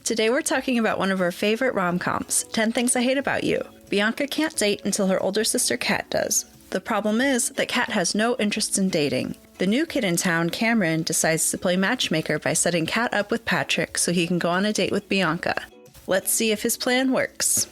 Today we're talking about one of our favorite rom-coms, 10 Things I Hate About You. Bianca can't date until her older sister Kat does. The problem is that Kat has no interest in dating. The new kid in town, Cameron, decides to play matchmaker by setting Kat up with Patrick so he can go on a date with Bianca. Let's see if his plan works.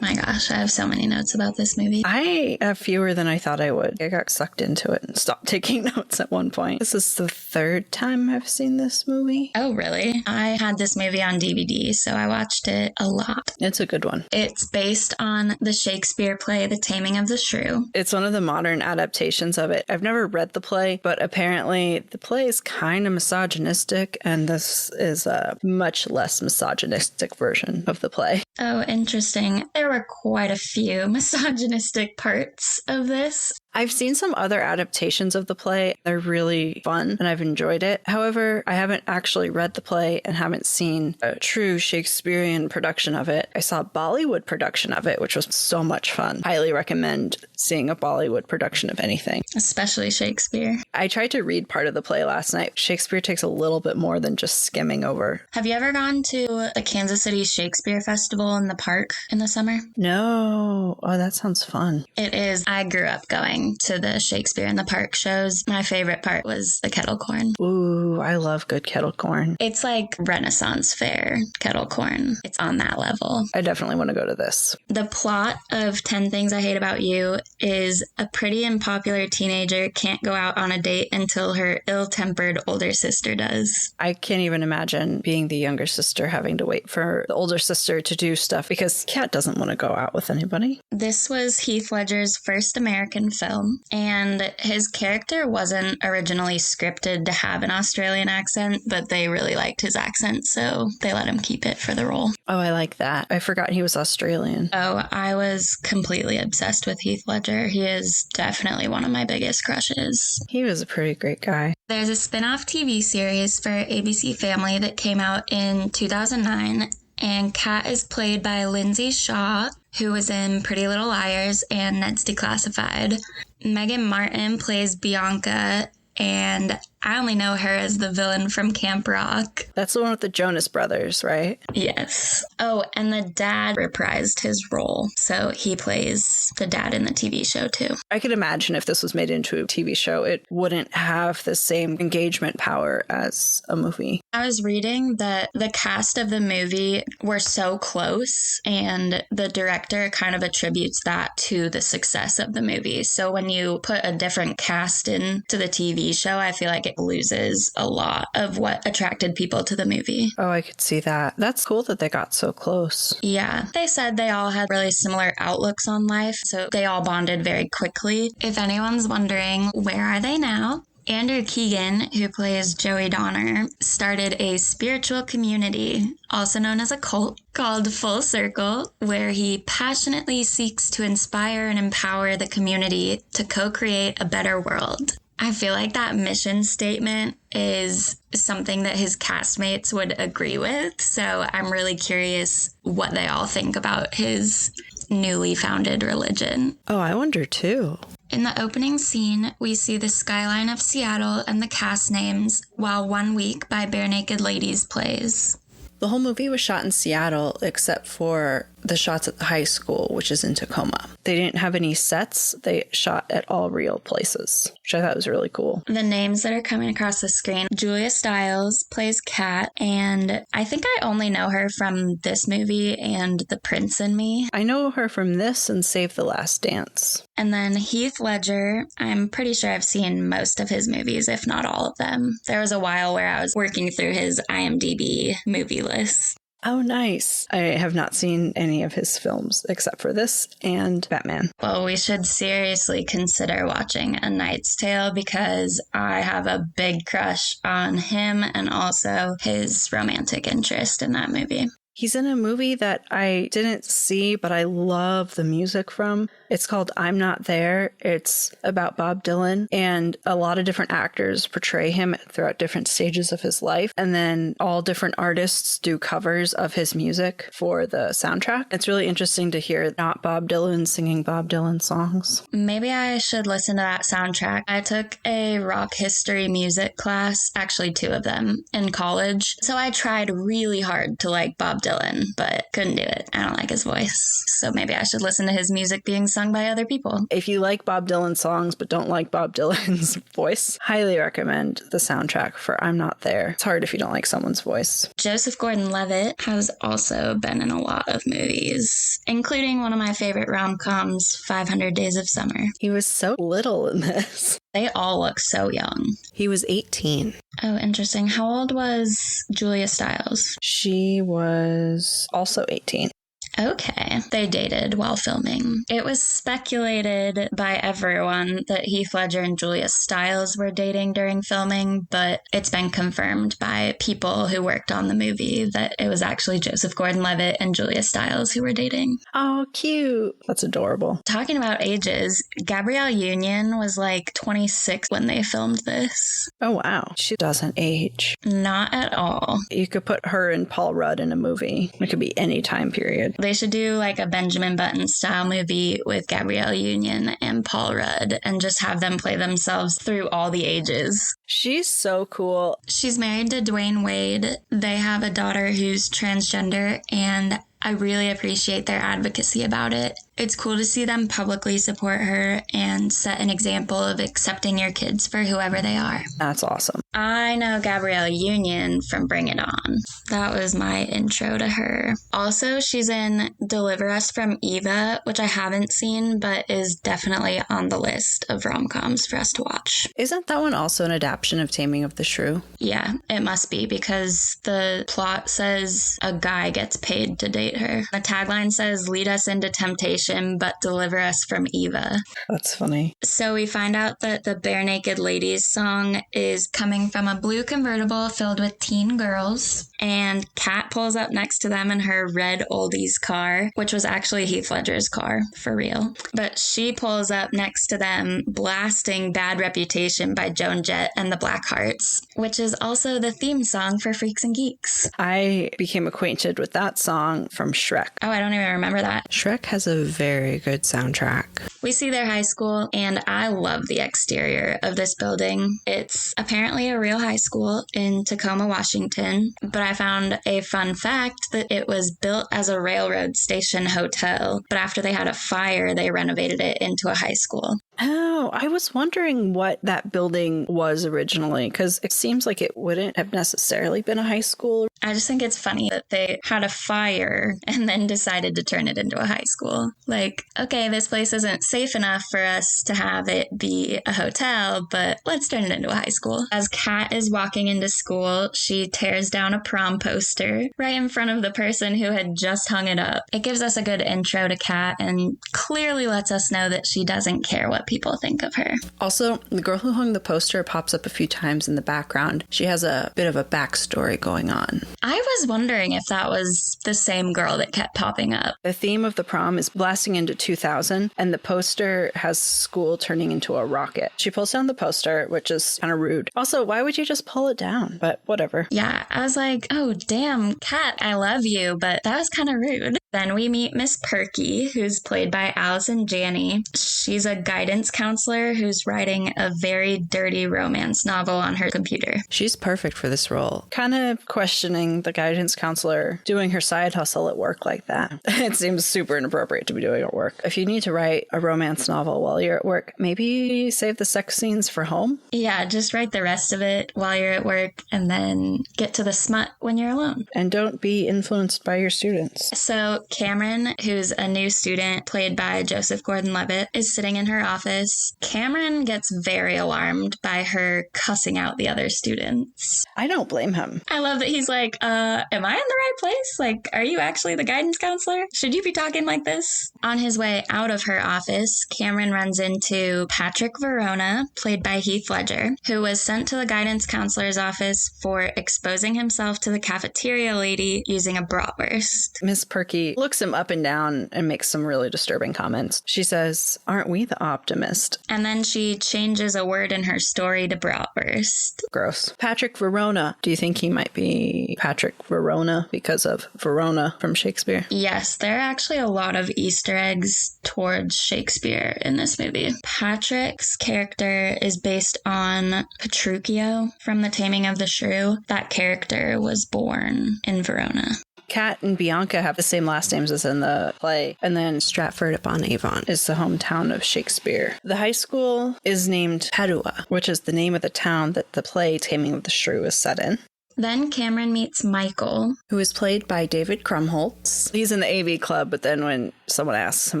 My gosh, I have so many notes about this movie. I have fewer than I thought I would. I got sucked into it and stopped taking notes at one point. This is the third time I've seen this movie. Oh, really? I had this movie on DVD, so I watched it a lot. It's a good one. It's based on the Shakespeare play, The Taming of the Shrew. It's one of the modern adaptations of it. I've never read the play, but apparently the play is kind of misogynistic, and this is a much less misogynistic version of the play. Oh, interesting. There were quite a few misogynistic parts of this. I've seen some other adaptations of the play. They're really fun and I've enjoyed it. However, I haven't actually read the play and haven't seen a true Shakespearean production of it. I saw a Bollywood production of it, which was so much fun. Highly recommend seeing a Bollywood production of anything. Especially Shakespeare. I tried to read part of the play last night. Shakespeare takes a little bit more than just skimming over. Have you ever gone to the Kansas City Shakespeare Festival in the park in the summer? No. Oh, that sounds fun. It is. I grew up going to the Shakespeare in the Park shows. My favorite part was the kettle corn. Ooh, I love good kettle corn. It's like Renaissance fair kettle corn. It's on that level. I definitely want to go to this. The plot of 10 Things I Hate About You is a pretty unpopular teenager can't go out on a date until her ill-tempered older sister does. I can't even imagine being the younger sister having to wait for the older sister to do stuff because Kat doesn't want to go out with anybody. This was Heath Ledger's first American film. And his character wasn't originally scripted to have an Australian accent, but they really liked his accent, so they let him keep it for the role. Oh, I like that. I forgot he was Australian. Oh, I was completely obsessed with Heath Ledger. He is definitely one of my biggest crushes. He was a pretty great guy. There's a spin-off TV series for ABC Family that came out in 2009, and Kat is played by Lindsay Shaw, who was in Pretty Little Liars and Ned's Declassified. Megan Martin plays Bianca, and I only know her as the villain from Camp Rock. That's the one with the Jonas Brothers, right? Yes. Oh, and the dad reprised his role, so he plays the dad in the TV show too. I could imagine if this was made into a TV show, it wouldn't have the same engagement power as a movie. I was reading that the cast of the movie were so close, and the director kind of attributes that to the success of the movie. So when you put a different cast into the TV show, I feel like it loses a lot of what attracted people to the movie. Oh, I could see that. That's cool that they got so close. Yeah. They said they all had really similar outlooks on life, so they all bonded very quickly. If anyone's wondering, where are they now? Andrew Keegan, who plays Joey Donner, started a spiritual community, also known as a cult, called Full Circle, where he passionately seeks to inspire and empower the community to co-create a better world. I feel like that mission statement is something that his castmates would agree with, so I'm really curious what they all think about his newly founded religion. Oh, I wonder too. In the opening scene, we see the skyline of Seattle and the cast names, while 1 Week by Bare Naked Ladies plays. The whole movie was shot in Seattle, except for the shots at the high school, which is in Tacoma. They didn't have any sets. They shot at all real places, which I thought was really cool. The names that are coming across the screen, Julia Stiles plays Kat, and I think I only know her from this movie and The Prince and Me. I know her from this and Save the Last Dance. And then Heath Ledger, I'm pretty sure I've seen most of his movies, if not all of them. There was a while where I was working through his IMDb movie list. Oh, nice. I have not seen any of his films except for this and Batman. Well, we should seriously consider watching A Knight's Tale because I have a big crush on him and also his romantic interest in that movie. He's in a movie that I didn't see, but I love the music from. It's called I'm Not There. It's about Bob Dylan, and a lot of different actors portray him throughout different stages of his life. And then all different artists do covers of his music for the soundtrack. It's really interesting to hear not Bob Dylan singing Bob Dylan songs. Maybe I should listen to that soundtrack. I took a rock history music class, actually 2 of them, in college. So I tried really hard to like Bob Dylan, but couldn't do it. I don't like his voice. So maybe I should listen to his music being sung by other people. If you like Bob Dylan songs but don't like Bob Dylan's voice, highly recommend the soundtrack for I'm Not There. It's hard if you don't like someone's voice. Joseph Gordon-Levitt has also been in a lot of movies, including one of my favorite rom-coms, 500 Days of Summer. He was so little in this. They all look so young. He was 18. Oh, interesting. How old was Julia Stiles? She was also 18. Okay. They dated while filming. It was speculated by everyone that Heath Ledger and Julia Stiles were dating during filming, but it's been confirmed by people who worked on the movie that it was actually Joseph Gordon-Levitt and Julia Stiles who were dating. Oh, cute. That's adorable. Talking about ages, Gabrielle Union was like 26 when they filmed this. Oh, wow. She doesn't age. Not at all. You could put her and Paul Rudd in a movie. It could be any time period. They should do like a Benjamin Button style movie with Gabrielle Union and Paul Rudd and just have them play themselves through all the ages. She's so cool. She's married to Dwayne Wade. They have a daughter who's transgender, and I really appreciate their advocacy about it. It's cool to see them publicly support her and set an example of accepting your kids for whoever they are. That's awesome. I know Gabrielle Union from Bring It On. That was my intro to her. Also, she's in Deliver Us from Eva, which I haven't seen, but is definitely on the list of rom-coms for us to watch. Isn't that one also an adaptation of Taming of the Shrew? Yeah, it must be, because the plot says a guy gets paid to date her. The tagline says, "Lead us into temptation, but deliver us from Eva." That's funny. So we find out that the Bare Naked Ladies song is coming from a blue convertible filled with teen girls, and Kat pulls up next to them in her red oldies car, which was actually Heath Ledger's car, for real. But she pulls up next to them blasting Bad Reputation by Joan Jett and the Blackhearts, which is also the theme song for Freaks and Geeks. I became acquainted with that song from Shrek. Oh, I don't even remember that. Shrek has a very good soundtrack. We see their high school, and I love the exterior of this building. It's apparently a real high school in Tacoma, Washington, but I found a fun fact that it was built as a railroad station hotel, but after they had a fire, they renovated it into a high school. Oh, I was wondering what that building was originally, because it seems like it wouldn't have necessarily been a high school. I just think it's funny that they had a fire and then decided to turn it into a high school. Like, okay, this place isn't safe enough for us to have it be a hotel, but let's turn it into a high school. As Kat is walking into school, she tears down a prom poster right in front of the person who had just hung it up. It gives us a good intro to Kat and clearly lets us know that she doesn't care what people think of her. Also, the girl who hung the poster pops up a few times in the background. She has a bit of a backstory going on. I was wondering if that was the same girl that kept popping up. The theme of the prom is blasting into 2000, and the poster has school turning into a rocket. She pulls down the poster, which is kind of rude. Also, why would you just pull it down? But whatever. Yeah, I was like, oh, damn, Kat, I love you, but that was kind of rude. Then we meet Miss Perky, who's played by Allison Janney. She's a guidance counselor who's writing a very dirty romance novel on her computer. She's perfect for this role. Kind of questioning the guidance counselor doing her side hustle at work like that. It seems super inappropriate to be doing at work. If you need to write a romance novel while you're at work, maybe save the sex scenes for home? Yeah, just write the rest of it while you're at work and then get to the smut when you're alone. And don't be influenced by your students. So Cameron, who's a new student played by Joseph Gordon-Levitt, is sitting in her office office, Cameron gets very alarmed by her cussing out the other students. I don't blame him. I love that he's like, am I in the right place? Like, are you actually the guidance counselor? Should you be talking like this? On his way out of her office, Cameron runs into Patrick Verona, played by Heath Ledger, who was sent to the guidance counselor's office for exposing himself to the cafeteria lady using a bratwurst. Miss Perky looks him up and down and makes some really disturbing comments. She says, "Aren't we the optimist?" And then she changes a word in her story to bratwurst. Gross. Patrick Verona. Do you think he might be Patrick Verona because of Verona from Shakespeare? Yes, there are actually a lot of Easter eggs towards Shakespeare in this movie. Patrick's character is based on Petruchio from The Taming of the Shrew. That character was born in Verona. Kat and Bianca have the same last names as in the play, and then Stratford upon Avon is the hometown of Shakespeare. The high school is named Padua, which is the name of the town that the play Taming of the Shrew is set in. Then Cameron meets Michael, who is played by David Krumholtz. He's in the AV club, but then when someone asks him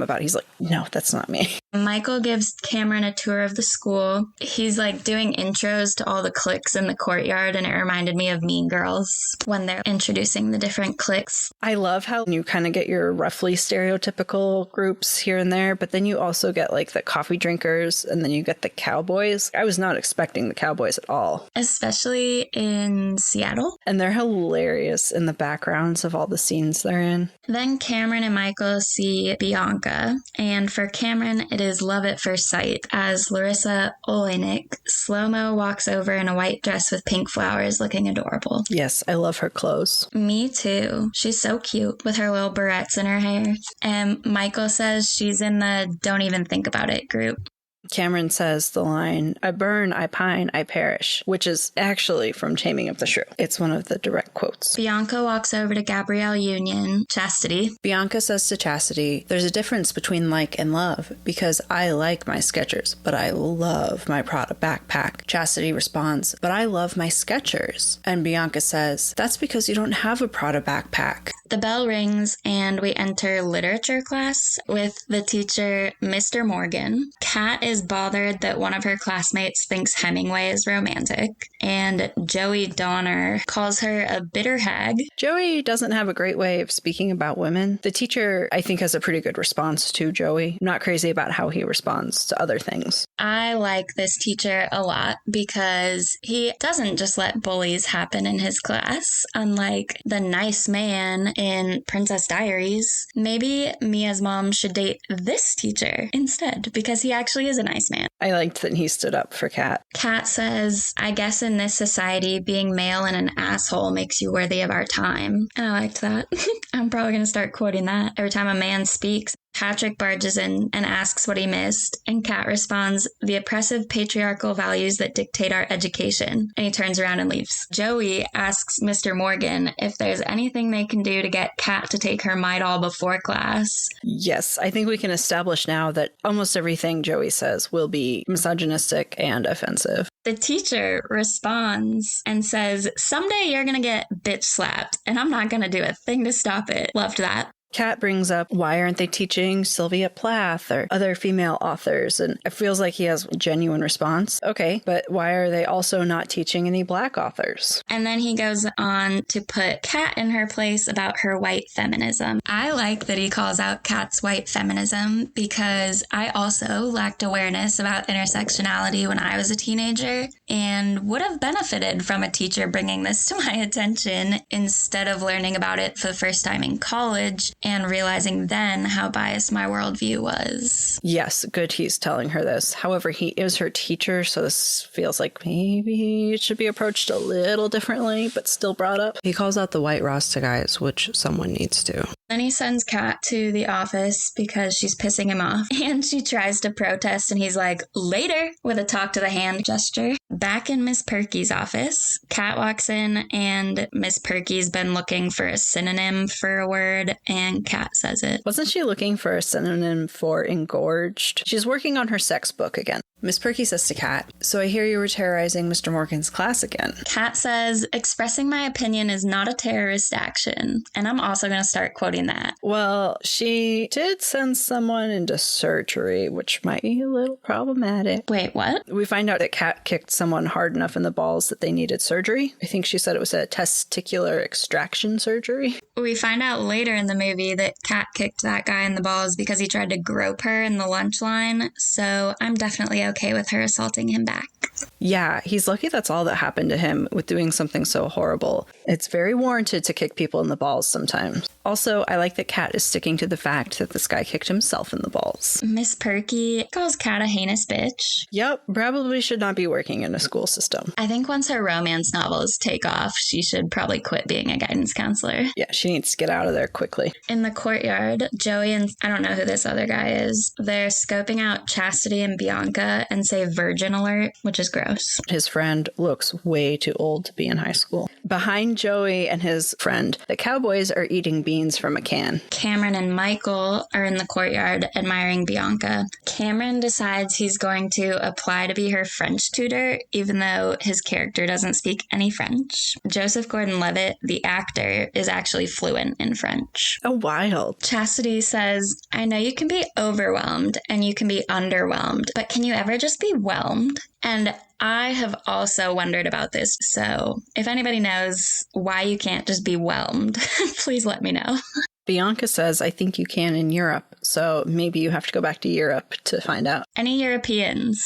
about it, he's like, no, that's not me. Michael gives Cameron a tour of the school. He's like doing intros to all the cliques in the courtyard, and it reminded me of Mean Girls when they're introducing the different cliques. I love how you kind of get your roughly stereotypical groups here and there, but then you also get like the coffee drinkers, and then you get the cowboys. I was not expecting the cowboys at all. Especially in Seattle. And they're hilarious in the backgrounds of all the scenes they're in. Then Cameron and Michael see Bianca, and for Cameron, it is love at first sight as Larisa Oleynik slow-mo walks over in a white dress with pink flowers looking adorable. Yes, I love her clothes. Me too. She's so cute with her little barrettes in her hair. And Michael says she's in the don't even think about it group. Cameron says the line, "I burn, I pine, I perish," which is actually from Taming of the Shrew. It's one of the direct quotes. Bianca walks over to Gabrielle Union, Chastity. Bianca says to Chastity, "There's a difference between like and love, because I like my Skechers, but I love my Prada backpack." Chastity responds, "But I love my Skechers." And Bianca says, "That's because you don't have a Prada backpack." The bell rings and we enter literature class with the teacher, Mr. Morgan. Kat is bothered that one of her classmates thinks Hemingway is romantic, and Joey Donner calls her a bitter hag. Joey doesn't have a great way of speaking about women. The teacher, I think, has a pretty good response to Joey. I'm not crazy about how he responds to other things. I like this teacher a lot because he doesn't just let bullies happen in his class, unlike the nice man in Princess Diaries. Maybe Mia's mom should date this teacher instead, because he actually is a nice man. I liked that he stood up for Kat. Kat says, "I guess in this society, being male and an asshole makes you worthy of our time." And I liked that. I'm probably going to start quoting that every time a man speaks. Patrick barges in and asks what he missed, and Kat responds, "The oppressive patriarchal values that dictate our education," and he turns around and leaves. Joey asks Mr. Morgan if there's anything they can do to get Kat to take her Midol before class. Yes, I think we can establish now that almost everything Joey says will be misogynistic and offensive. The teacher responds and says, "Someday you're gonna get bitch slapped, and I'm not gonna do a thing to stop it." Loved that. Kat brings up, why aren't they teaching Sylvia Plath or other female authors? And it feels like he has a genuine response. Okay, but why are they also not teaching any Black authors? And then he goes on to put Kat in her place about her white feminism. I like that he calls out Kat's white feminism because I also lacked awareness about intersectionality when I was a teenager and would have benefited from a teacher bringing this to my attention instead of learning about it for the first time in college and realizing then how biased my worldview was. Yes, good he's telling her this. However, he is her teacher, so this feels like maybe it should be approached a little differently, but still brought up. He calls out the white Rasta guys, which someone needs to. Then he sends Kat to the office because she's pissing him off, and she tries to protest, and he's like, "Later," with a talk to the hand gesture. Back in Miss Perky's office, Kat walks in, and Miss Perky's been looking for a synonym for a word, and Kat says it. Wasn't she looking for a synonym for engorged? She's working on her sex book again. Miss Perky says to Kat, "So I hear you were terrorizing Mr. Morgan's class again." Kat says, "Expressing my opinion is not a terrorist action." And I'm also going to start quoting that. Well, she did send someone into surgery, which might be a little problematic. Wait, what? We find out that Kat kicked someone hard enough in the balls that they needed surgery. I think she said it was a testicular extraction surgery. We find out later in the movie that Kat kicked that guy in the balls because he tried to grope her in the lunch line. So I'm definitely okay with her assaulting him back. Yeah, he's lucky that's all that happened to him with doing something so horrible. It's very warranted to kick people in the balls sometimes. Also, I like that Kat is sticking to the fact that this guy kicked himself in the balls. Miss Perky calls Kat a heinous bitch. Yep, probably should not be working in a school system. I think once her romance novels take off, she should probably quit being a guidance counselor. Yeah, she needs to get out of there quickly. In the courtyard, Joey and I don't know who this other guy is, they're scoping out Chastity and Bianca and say virgin alert, which is gross. His friend looks way too old to be in high school. Behind Joey and his friend, the cowboys are eating beans from a can. Cameron and Michael are in the courtyard admiring Bianca. Cameron decides he's going to apply to be her French tutor, even though his character doesn't speak any French. Joseph Gordon-Levitt, the actor, is actually fluent in French. Oh, wild. Chastity says, "I know you can be overwhelmed and you can be underwhelmed, but can you ever just be whelmed?" And I have also wondered about this, so if anybody knows why you can't just be whelmed, please let me know. Bianca says, "I think you can in Europe, so maybe you have to go back to Europe to find out." Any Europeans,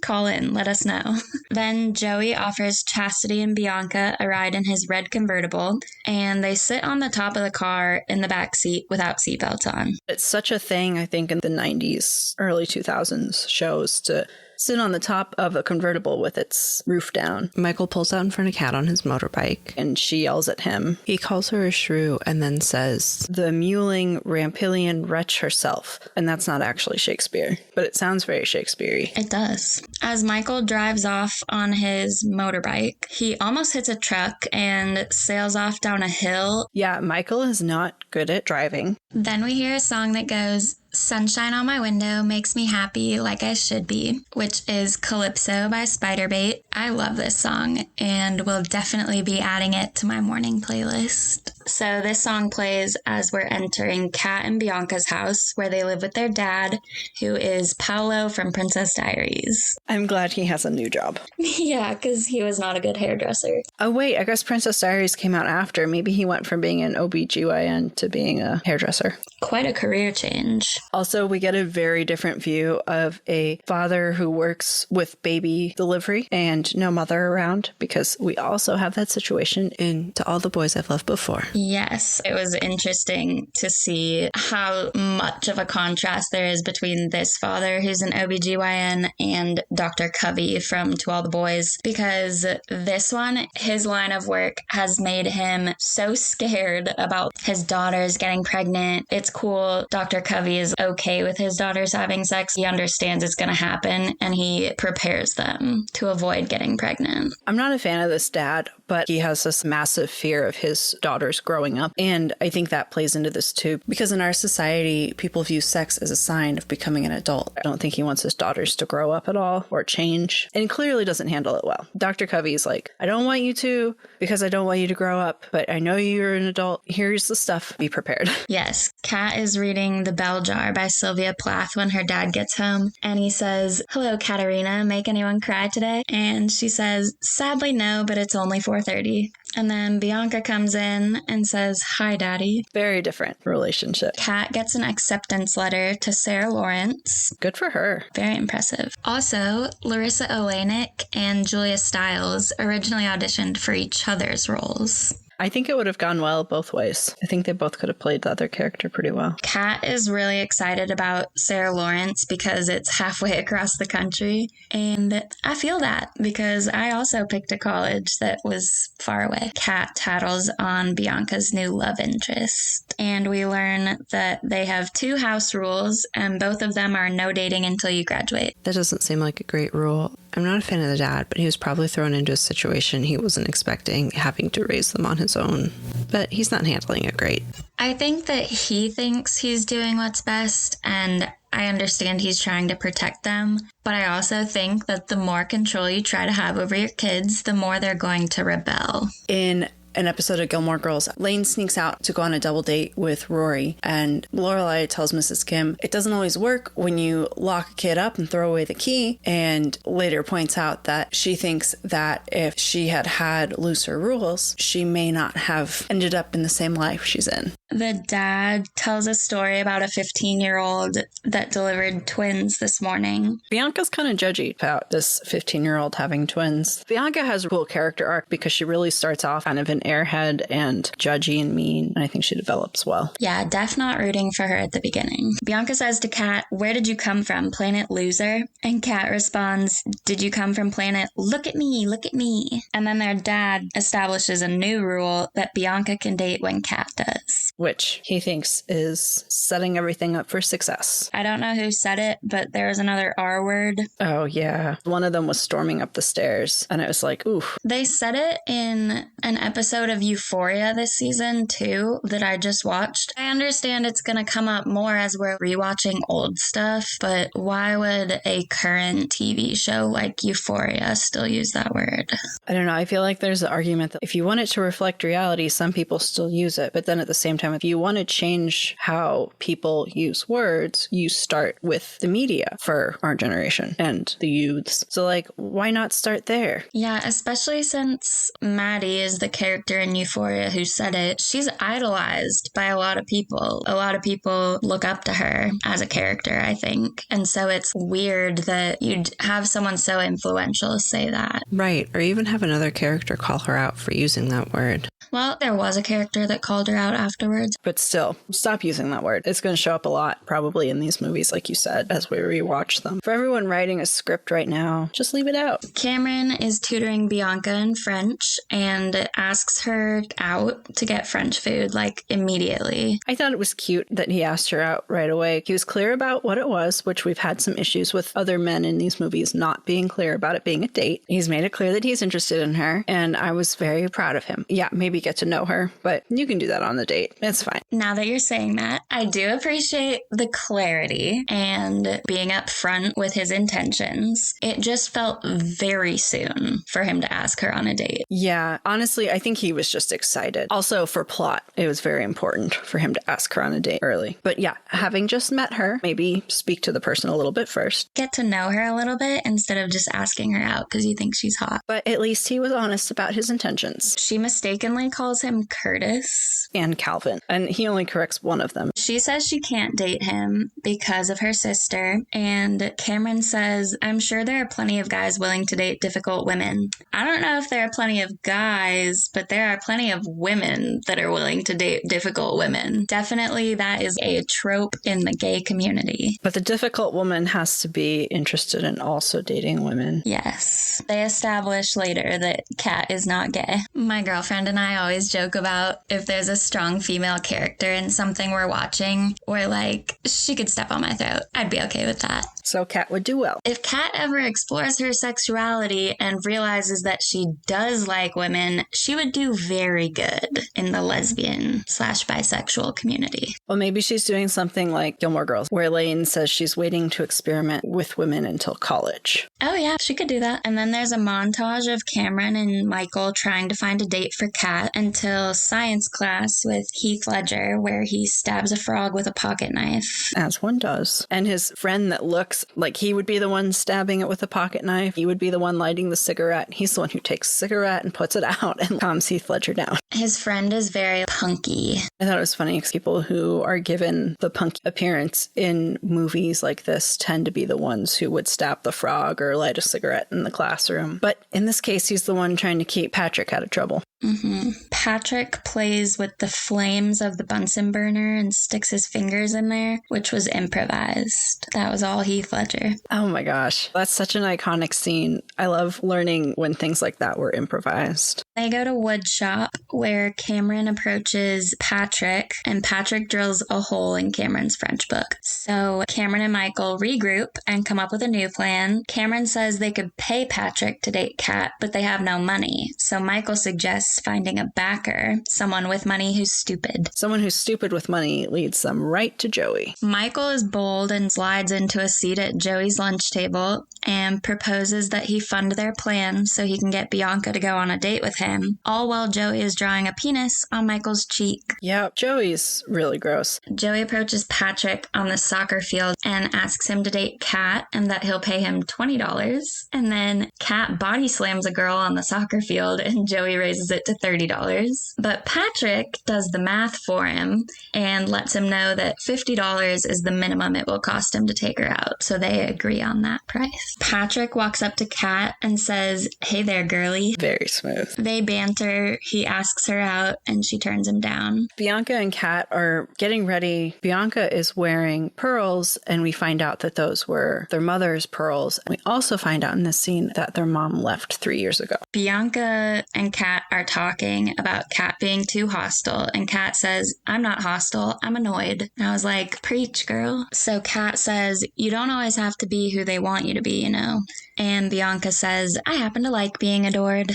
call in, let us know. Then Joey offers Chastity and Bianca a ride in his red convertible, and they sit on the top of the car in the back seat without seatbelts on. It's such a thing, I think, in the 90s, early 2000s shows to sit on the top of a convertible with its roof down. Michael pulls out in front of Kat on his motorbike. And she yells at him. He calls her a shrew and then says, "The mewling Rampillion wretch herself." And that's not actually Shakespeare, but it sounds very Shakespeare-y. It does. As Michael drives off on his motorbike, he almost hits a truck and sails off down a hill. Yeah, Michael is not good at driving. Then we hear a song that goes, "Sunshine on my window makes me happy like I should be," which is Calypso by Spiderbait. I love this song and will definitely be adding it to my morning playlist. So this song plays as we're entering Kat and Bianca's house where they live with their dad, who is Paolo from Princess Diaries. I'm glad he has a new job. Yeah, because he was not a good hairdresser. Oh wait, I guess Princess Diaries came out after. Maybe he went from being an OBGYN to being a hairdresser. Quite a career change. Also, we get a very different view of a father who works with baby delivery and no mother around, because we also have that situation in To All the Boys I've Loved Before. Yes, it was interesting to see how much of a contrast there is between this father, who's an OBGYN, and Dr. Covey from To All the Boys, because this one, his line of work has made him so scared about his daughters getting pregnant. It's cool. Dr. Covey is okay with his daughters having sex. He understands it's going to happen, and he prepares them to avoid getting pregnant. I'm not a fan of this dad, but he has this massive fear of his daughters growing up. And I think that plays into this too, because in our society, people view sex as a sign of becoming an adult. I don't think he wants his daughters to grow up at all or change, and clearly doesn't handle it well. Dr. Covey's like, "I don't want you to, because I don't want you to grow up, but I know you're an adult. Here's the stuff. Be prepared." Yes, Kat is reading The Bell Jar by Sylvia Plath when her dad gets home, and he says, "Hello, Katerina, make anyone cry today?" And she says, "Sadly, no, but it's only 4:30. And then Bianca comes in and says, "Hi, Daddy." Very different relationship. Kat gets an acceptance letter to Sarah Lawrence. Good for her. Very impressive. Also, Larisa Oleynik and Julia Stiles originally auditioned for each other's roles. I think it would have gone well both ways. I think they both could have played the other character pretty well. Kat is really excited about Sarah Lawrence because it's halfway across the country. And I feel that because I also picked a college that was far away. Kat tattles on Bianca's new love interest. And we learn that they have 2 house rules, and both of them are no dating until you graduate. That doesn't seem like a great rule. I'm not a fan of the dad, but he was probably thrown into a situation he wasn't expecting, having to raise them on his own. But he's not handling it great. I think that he thinks he's doing what's best, and I understand he's trying to protect them, but I also think that the more control you try to have over your kids, the more they're going to rebel. In an episode of Gilmore Girls, Lane sneaks out to go on a double date with Rory, and Lorelai tells Mrs. Kim, it doesn't always work when you lock a kid up and throw away the key, and later points out that she thinks that if she had had looser rules, she may not have ended up in the same life she's in. The dad tells a story about a 15-year-old that delivered twins this morning. Bianca's kind of judgy about this 15-year-old having twins. Bianca has a cool character arc because she really starts off kind of an airhead and judgy and mean, and I think she develops well. Yeah, Def not rooting for her at the beginning. Bianca says to Kat, where did you come from, planet loser? And Kat responds, did you come from planet look at me, look at me? And then their dad establishes a new rule that Bianca can date when Kat does. Which he thinks is setting everything up for success. I don't know who said it, but there was another R word. Oh, yeah. One of them was storming up the stairs, and it was like, oof. They said it in an episode of Euphoria this season, too, that I just watched. I understand it's going to come up more as we're rewatching old stuff, but why would a current TV show like Euphoria still use that word? I don't know. I feel like there's an argument that if you want it to reflect reality, some people still use it, but then at the same time, if you want to change how people use words, you start with the media for our generation and the youths. So, like, why not start there? Yeah, especially since Maddie is the character in Euphoria who said it. She's idolized by a lot of people. A lot of people look up to her as a character, I think. And so it's weird that you'd have someone so influential say that. Right, or even have another character call her out for using that word. Well, there was a character that called her out afterwards. But still, stop using that word. It's going to show up a lot, probably, in these movies, like you said, as we rewatch them. For everyone writing a script right now, just leave it out. Cameron is tutoring Bianca in French and asks her out to get French food, like, immediately. I thought it was cute that he asked her out right away. He was clear about what it was, which we've had some issues with other men in these movies not being clear about it being a date. He's made it clear that he's interested in her, and I was very proud of him. Yeah, maybe get to know her, but you can do that on the date. It's fine. Now that you're saying that, I do appreciate the clarity and being upfront with his intentions. It just felt very soon for him to ask her on a date. Yeah, honestly, I think he was just excited. Also, for plot, it was very important for him to ask her on a date early. But yeah, having just met her, maybe speak to the person a little bit first. Get to know her a little bit instead of just asking her out because you think she's hot. But at least he was honest about his intentions. She mistakenly calls him Curtis. And Calvin. And he only corrects one of them. She says she can't date him because of her sister. And Cameron says, I'm sure there are plenty of guys willing to date difficult women. I don't know if there are plenty of guys, but there are plenty of women that are willing to date difficult women. Definitely that is a trope in the gay community. But the difficult woman has to be interested in also dating women. Yes. They establish later that Kat is not gay. My girlfriend and I always joke about if there's a strong female character in something we're watching, we're like, she could step on my throat. I'd be okay with that. So Kat would do well. If Kat ever explores her sexuality and realizes that she does like women, she would do very good in the lesbian/bisexual community. Well, maybe she's doing something like Gilmore Girls, where Elaine says she's waiting to experiment with women until college. Oh yeah, she could do that. And then there's a montage of Cameron and Michael trying to find a date for Kat until science class with Heath Ledger, where he stabs a frog with a pocket knife. As one does. And his friend that looks like he would be the one stabbing it with a pocket knife. He would be the one lighting the cigarette. He's the one who takes the cigarette and puts it out and calms Heath Ledger down. His friend is very punky. I thought it was funny because people who are given the punk appearance in movies like this tend to be the ones who would stab the frog or light a cigarette in the classroom. But in this case, he's the one trying to keep Patrick out of trouble. Mm-hmm. Patrick plays with the flames of the Bunsen burner and sticks his fingers in there, which was improvised. That was all Heath Ledger. Oh my gosh. That's such an iconic scene. I love learning when things like that were improvised. They go to wood shop where Cameron approaches Patrick and Patrick drills a hole in Cameron's French book. So Cameron and Michael regroup and come up with a new plan. Cameron says they could pay Patrick to date Kat, but they have no money. So Michael suggests suggests finding a backer, someone with money who's stupid. Someone who's stupid with money leads them right to Joey. Michael is bold and slides into a seat at Joey's lunch table and proposes that he fund their plan so he can get Bianca to go on a date with him, all while Joey is drawing a penis on Michael's cheek. Yeah, Joey's really gross. Joey approaches Patrick on the soccer field and asks him to date Kat and that he'll pay him $20. And then Kat body slams a girl on the soccer field and Joey raises it to $30. But Patrick does the math for him and lets him know that $50 is the minimum it will cost him to take her out. So they agree on that price. Patrick walks up to Kat and says, "Hey there, girly." Very smooth. They banter, he asks her out, and she turns him down. Bianca and Kat are getting ready. Bianca is wearing pearls, and we find out that those were their mother's pearls. We also find out in this scene that their mom left 3 years ago. Bianca and Kat are talking about Kat being too hostile, and Kat says, "I'm not hostile, I'm annoyed." And I was like, preach, girl. So Kat says, "You don't always have to be who they want you to be, you know." And Bianca says, "I happen to like being adored."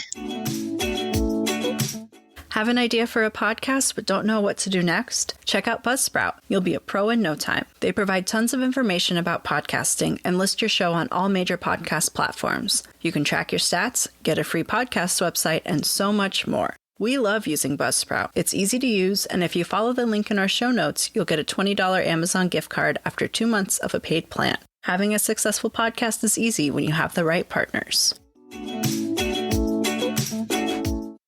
Have an idea for a podcast but don't know what to do next? Check out Buzzsprout. You'll be a pro in no time. They provide tons of information about podcasting and list your show on all major podcast platforms. You can track your stats, get a free podcast website, and so much more. We love using Buzzsprout. It's easy to use, and if you follow the link in our show notes, you'll get a $20 Amazon gift card after 2 months of a paid plan. Having a successful podcast is easy when you have the right partners.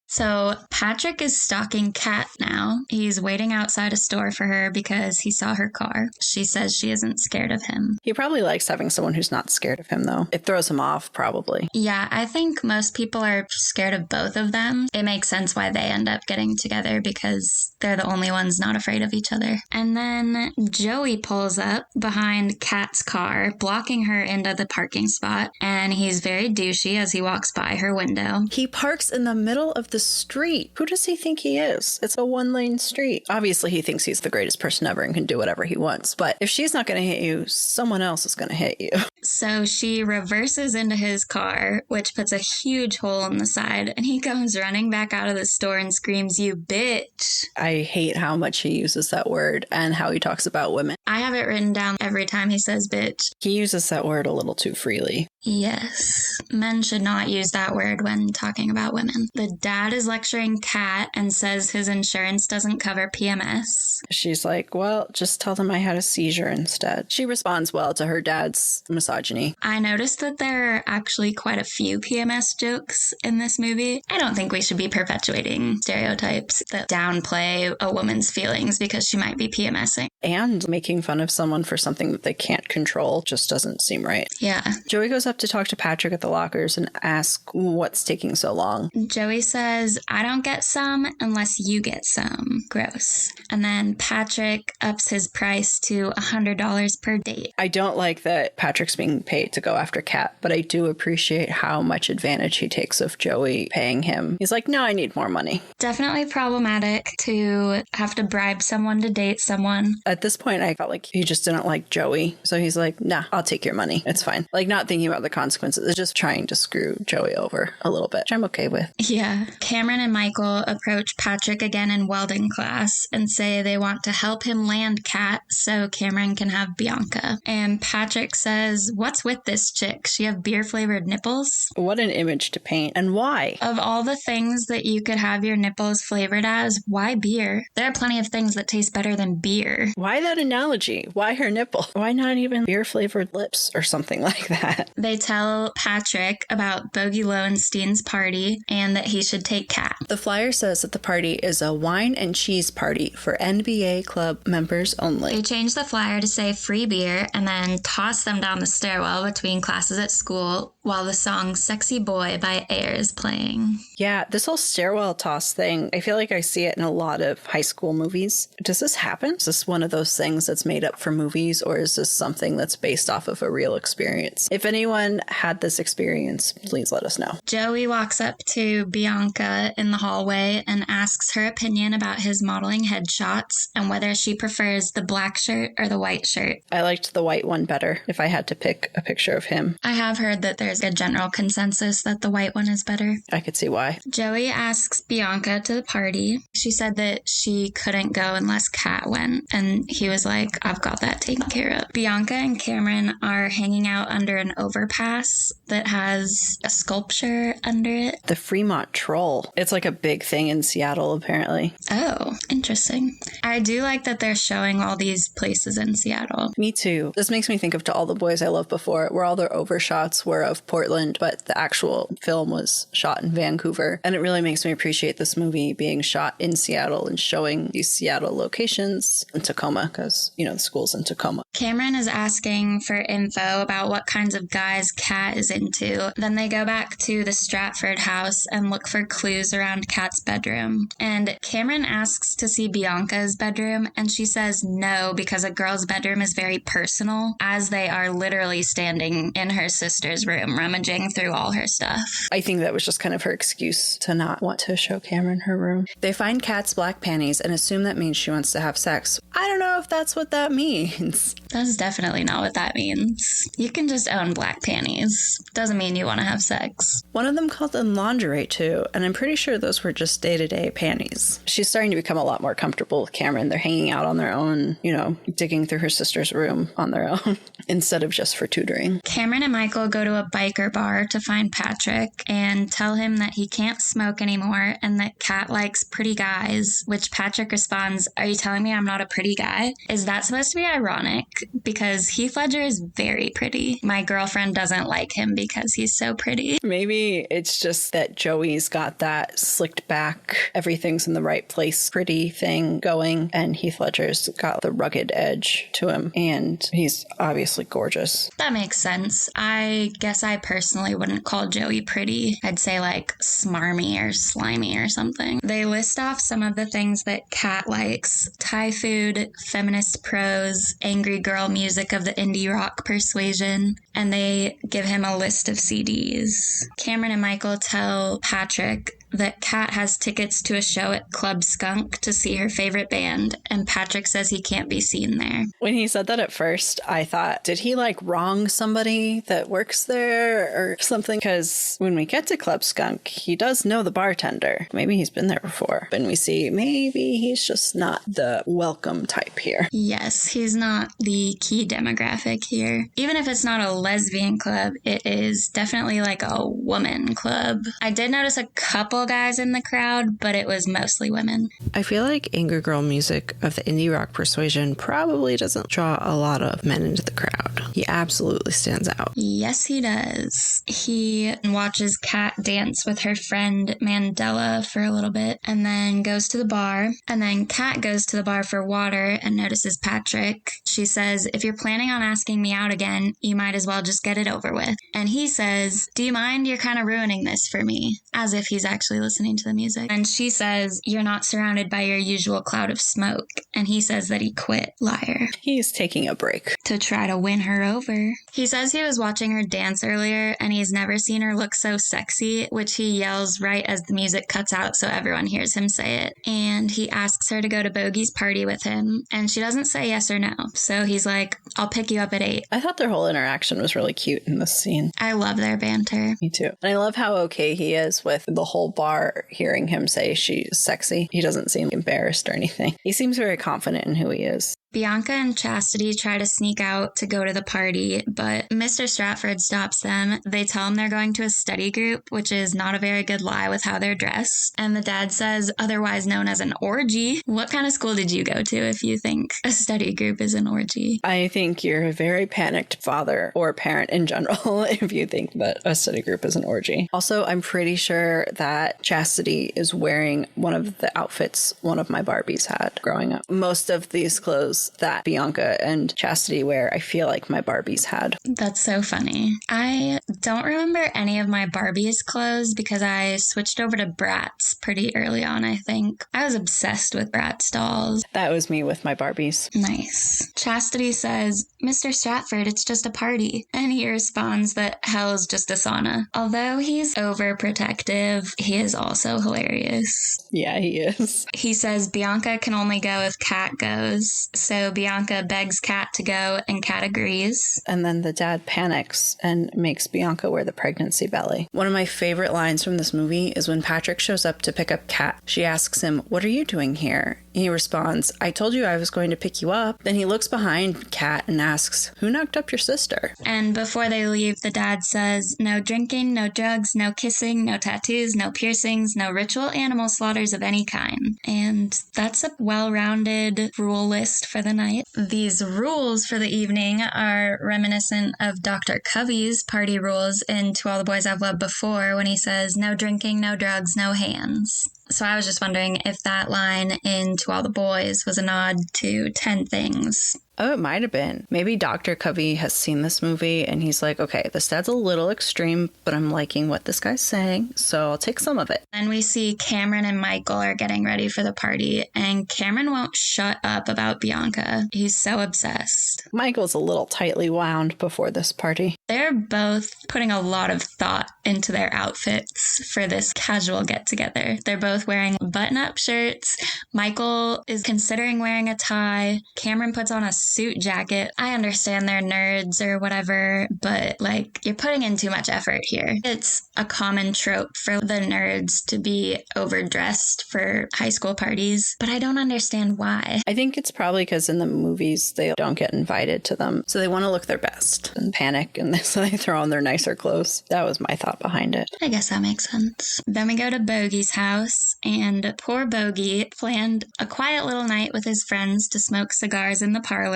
So Patrick is stalking Kat now. He's waiting outside a store for her because he saw her car. She says she isn't scared of him. He probably likes having someone who's not scared of him, though. It throws him off, probably. Yeah, I think most people are scared of both of them. It makes sense why they end up getting together because they're the only ones not afraid of each other. And then Joey pulls up behind Kat's car, blocking her into the parking spot, and he's very douchey as he walks by her window. He parks in the middle of the street. Who does he think he is? It's a one-lane street. Obviously, he thinks he's the greatest person ever and can do whatever he wants. But if she's not going to hit you, someone else is going to hit you. So she reverses into his car, which puts a huge hole in the side, and he comes running back out of the store and screams, "You bitch." I hate how much he uses that word and how he talks about women. I have it written down every time he says bitch. He uses that word a little too freely. Yes, men should not use that word when talking about women. The dad is lecturing Kat and says his insurance doesn't cover PMS. She's like, well, just tell them I had a seizure instead. She responds well to her dad's misogyny. I noticed that there are actually quite a few PMS jokes in this movie. I don't think we should be perpetuating stereotypes that downplay a woman's feelings because she might be PMSing. And making fun of someone for something that they can't control just doesn't seem right. Yeah. Joey goes up to talk to Patrick at the lockers and asks what's taking so long. Joey says, "I don't get some unless you get some." Gross. And then Patrick ups his price to $100 per date. I don't like that Patrick's being paid to go after Kat, but I do appreciate how much advantage he takes of Joey paying him. He's like, no, I need more money. Definitely problematic to have to bribe someone to date someone. At this point, I felt like he just didn't like Joey. So he's like, nah, I'll take your money. It's fine. Like, not thinking about the consequences. It's just trying to screw Joey over a little bit, which I'm okay with. Yeah. Cameron and Michael approach Patrick again in welding class and say they want to help him land Kat so Cameron can have Bianca. And Patrick says, "What's with this chick? She have beer-flavored nipples?" What an image to paint. And why? Of all the things that you could have your nipples flavored as, why beer? There are plenty of things that taste better than beer. Why that analogy? Why her nipple? Why not even beer-flavored lips or something like that? They tell Patrick about Bogey Lowenstein's party and that he should take Kat. The flyer says that the party is a wine and cheese party for NBA club members only. They change the flyer to say free beer and then toss them down the stairwell between classes at school while the song Sexy Boy by Air is playing. Yeah, this whole stairwell toss thing, I feel like I see it in a lot of high school movies. Does this happen? Is this one of those things that's made up for movies, or is this something that's based off of a real experience? If anyone had this experience, please let us know. Joey walks up to Bianca in the hallway and asks her opinion about his modeling headshots and whether she prefers the black shirt or the white shirt. I liked the white one better if I had to pick a picture of him. I have heard that there's there's a general consensus that the white one is better. I could see why. Joey asks Bianca to the party. She said that she couldn't go unless Kat went, and he was like, I've got that taken care of. Bianca and Cameron are hanging out under an overpass that has a sculpture under it. The Fremont Troll. It's like a big thing in Seattle, apparently. Oh, interesting. I do like that they're showing all these places in Seattle. Me too. This makes me think of To All the Boys I Loved Before, where all their overshots were of Portland, but the actual film was shot in Vancouver. And it really makes me appreciate this movie being shot in Seattle and showing these Seattle locations in Tacoma, because, you know, the school's in Tacoma. Cameron is asking for info about what kinds of guys Kat is into. Then they go back to the Stratford house and look for clues around Kat's bedroom. And Cameron asks to see Bianca's bedroom, and she says no because a girl's bedroom is very personal, as they are literally standing in her sister's room, rummaging through all her stuff. I think that was just kind of her excuse to not want to show Cameron her room. They find Kat's black panties and assume that means she wants to have sex. I don't know if that's what that means. That's definitely not what that means. You can just own black panties. Doesn't mean you want to have sex. One of them called them lingerie too, and I'm pretty sure those were just day-to-day panties. She's starting to become a lot more comfortable with Cameron. They're hanging out on their own, you know, digging through her sister's room on their own instead of just for tutoring. Cameron and Michael go to a biker bar to find Patrick and tell him that he can't smoke anymore and that Kat likes pretty guys, which Patrick responds, "Are you telling me I'm not a pretty guy?" Is that supposed to be ironic? Because Heath Ledger is very pretty. My girlfriend doesn't like him because he's so pretty. Maybe it's just that Joey's got that slicked back, everything's in the right place, pretty thing going, and Heath Ledger's got the rugged edge to him, and he's obviously gorgeous. That makes sense. I guess I personally wouldn't call Joey pretty. I'd say like smarmy or slimy or something. They list off some of the things that Kat likes: Thai food, feminist prose, angry girl music of the indie rock persuasion, and they give him a list of CDs. Cameron and Michael tell Patrick that Kat has tickets to a show at Club Skunk to see her favorite band, and Patrick says he can't be seen there. When he said that at first, I thought, did he like wrong somebody that works there or something? Because when we get to Club Skunk, he does know the bartender. Maybe he's been there before. And we see maybe he's just not the welcome type here. Yes, he's not the key demographic here. Even if it's not a lesbian club, it is definitely like a woman club. I did notice a couple guys in the crowd, but it was mostly women. I feel like angry girl music of the indie rock persuasion probably doesn't draw a lot of men into the crowd. He absolutely stands out. Yes, he does. He watches Kat dance with her friend Mandela for a little bit and then goes to the bar. And then Kat goes to the bar for water and notices Patrick. She says, "If you're planning on asking me out again, you might as well just get it over with." And he says, "Do you mind? You're kind of ruining this for me," as if he's actually listening to the music. And she says, "You're not surrounded by your usual cloud of smoke." And he says that he quit. Liar. He's taking a break. To try to win her over. He says he was watching her dance earlier and he's never seen her look so sexy, which he yells right as the music cuts out so everyone hears him say it. And he asks her to go to Bogey's party with him, and she doesn't say yes or no. So he's like, "I'll pick you up at 8. I thought their whole interaction was really cute in this scene. I love their banter. Me too. And I love how okay he is with the whole bar hearing him say she's sexy. He doesn't seem embarrassed or anything. He seems very confident in who he is. Bianca and Chastity try to sneak out to go to the party, but Mr. Stratford stops them. They tell him they're going to a study group, which is not a very good lie with how they're dressed. And the dad says, otherwise known as an orgy. What kind of school did you go to if you think a study group is an orgy? I think you're a very panicked father or parent in general if you think that a study group is an orgy. Also, I'm pretty sure that Chastity is wearing one of the outfits one of my Barbies had growing up. Most of these clothes that Bianca and Chastity wear, I feel like my Barbies had. That's so funny. I don't remember any of my Barbies clothes because I switched over to Bratz pretty early on, I think. I was obsessed with Bratz dolls. That was me with my Barbies. Nice. Chastity says, "Mr. Stratford, it's just a party." And he responds that hell is just a sauna. Although he's overprotective, he is also hilarious. Yeah, he is. He says Bianca can only go if Kat goes, so So Bianca begs Kat to go, and Kat agrees. And then the dad panics and makes Bianca wear the pregnancy belly. One of my favorite lines from this movie is when Patrick shows up to pick up Kat. She asks him, "What are you doing here?" He responds, "I told you I was going to pick you up." Then he looks behind Kat and asks, "Who knocked up your sister?" And before they leave, the dad says, "No drinking, no drugs, no kissing, no tattoos, no piercings, no ritual animal slaughters of any kind." And that's a well-rounded rule list for the night. These rules for the evening are reminiscent of Dr. Covey's party rules in To All the Boys I've Loved Before, when he says, "No drinking, no drugs, no hands." So I was just wondering if that line in To All the Boys was a nod to 10 Things. Oh, it might have been. Maybe Dr. Covey has seen this movie and he's like, okay, this dad's a little extreme, but I'm liking what this guy's saying, so I'll take some of it. And we see Cameron and Michael are getting ready for the party, and Cameron won't shut up about Bianca. He's so obsessed. Michael's a little tightly wound before this party. They're both putting a lot of thought into their outfits for this casual get-together. They're both wearing button-up shirts. Michael is considering wearing a tie. Cameron puts on a suit jacket. I understand they're nerds or whatever, but you're putting in too much effort here. It's a common trope for the nerds to be overdressed for high school parties, but I don't understand why. I think it's probably because in the movies they don't get invited to them, so they want to look their best and panic, and so they throw on their nicer clothes. That was my thought behind it. I guess that makes sense. Then we go to Bogey's house, and poor Bogey planned a quiet little night with his friends to smoke cigars in the parlor,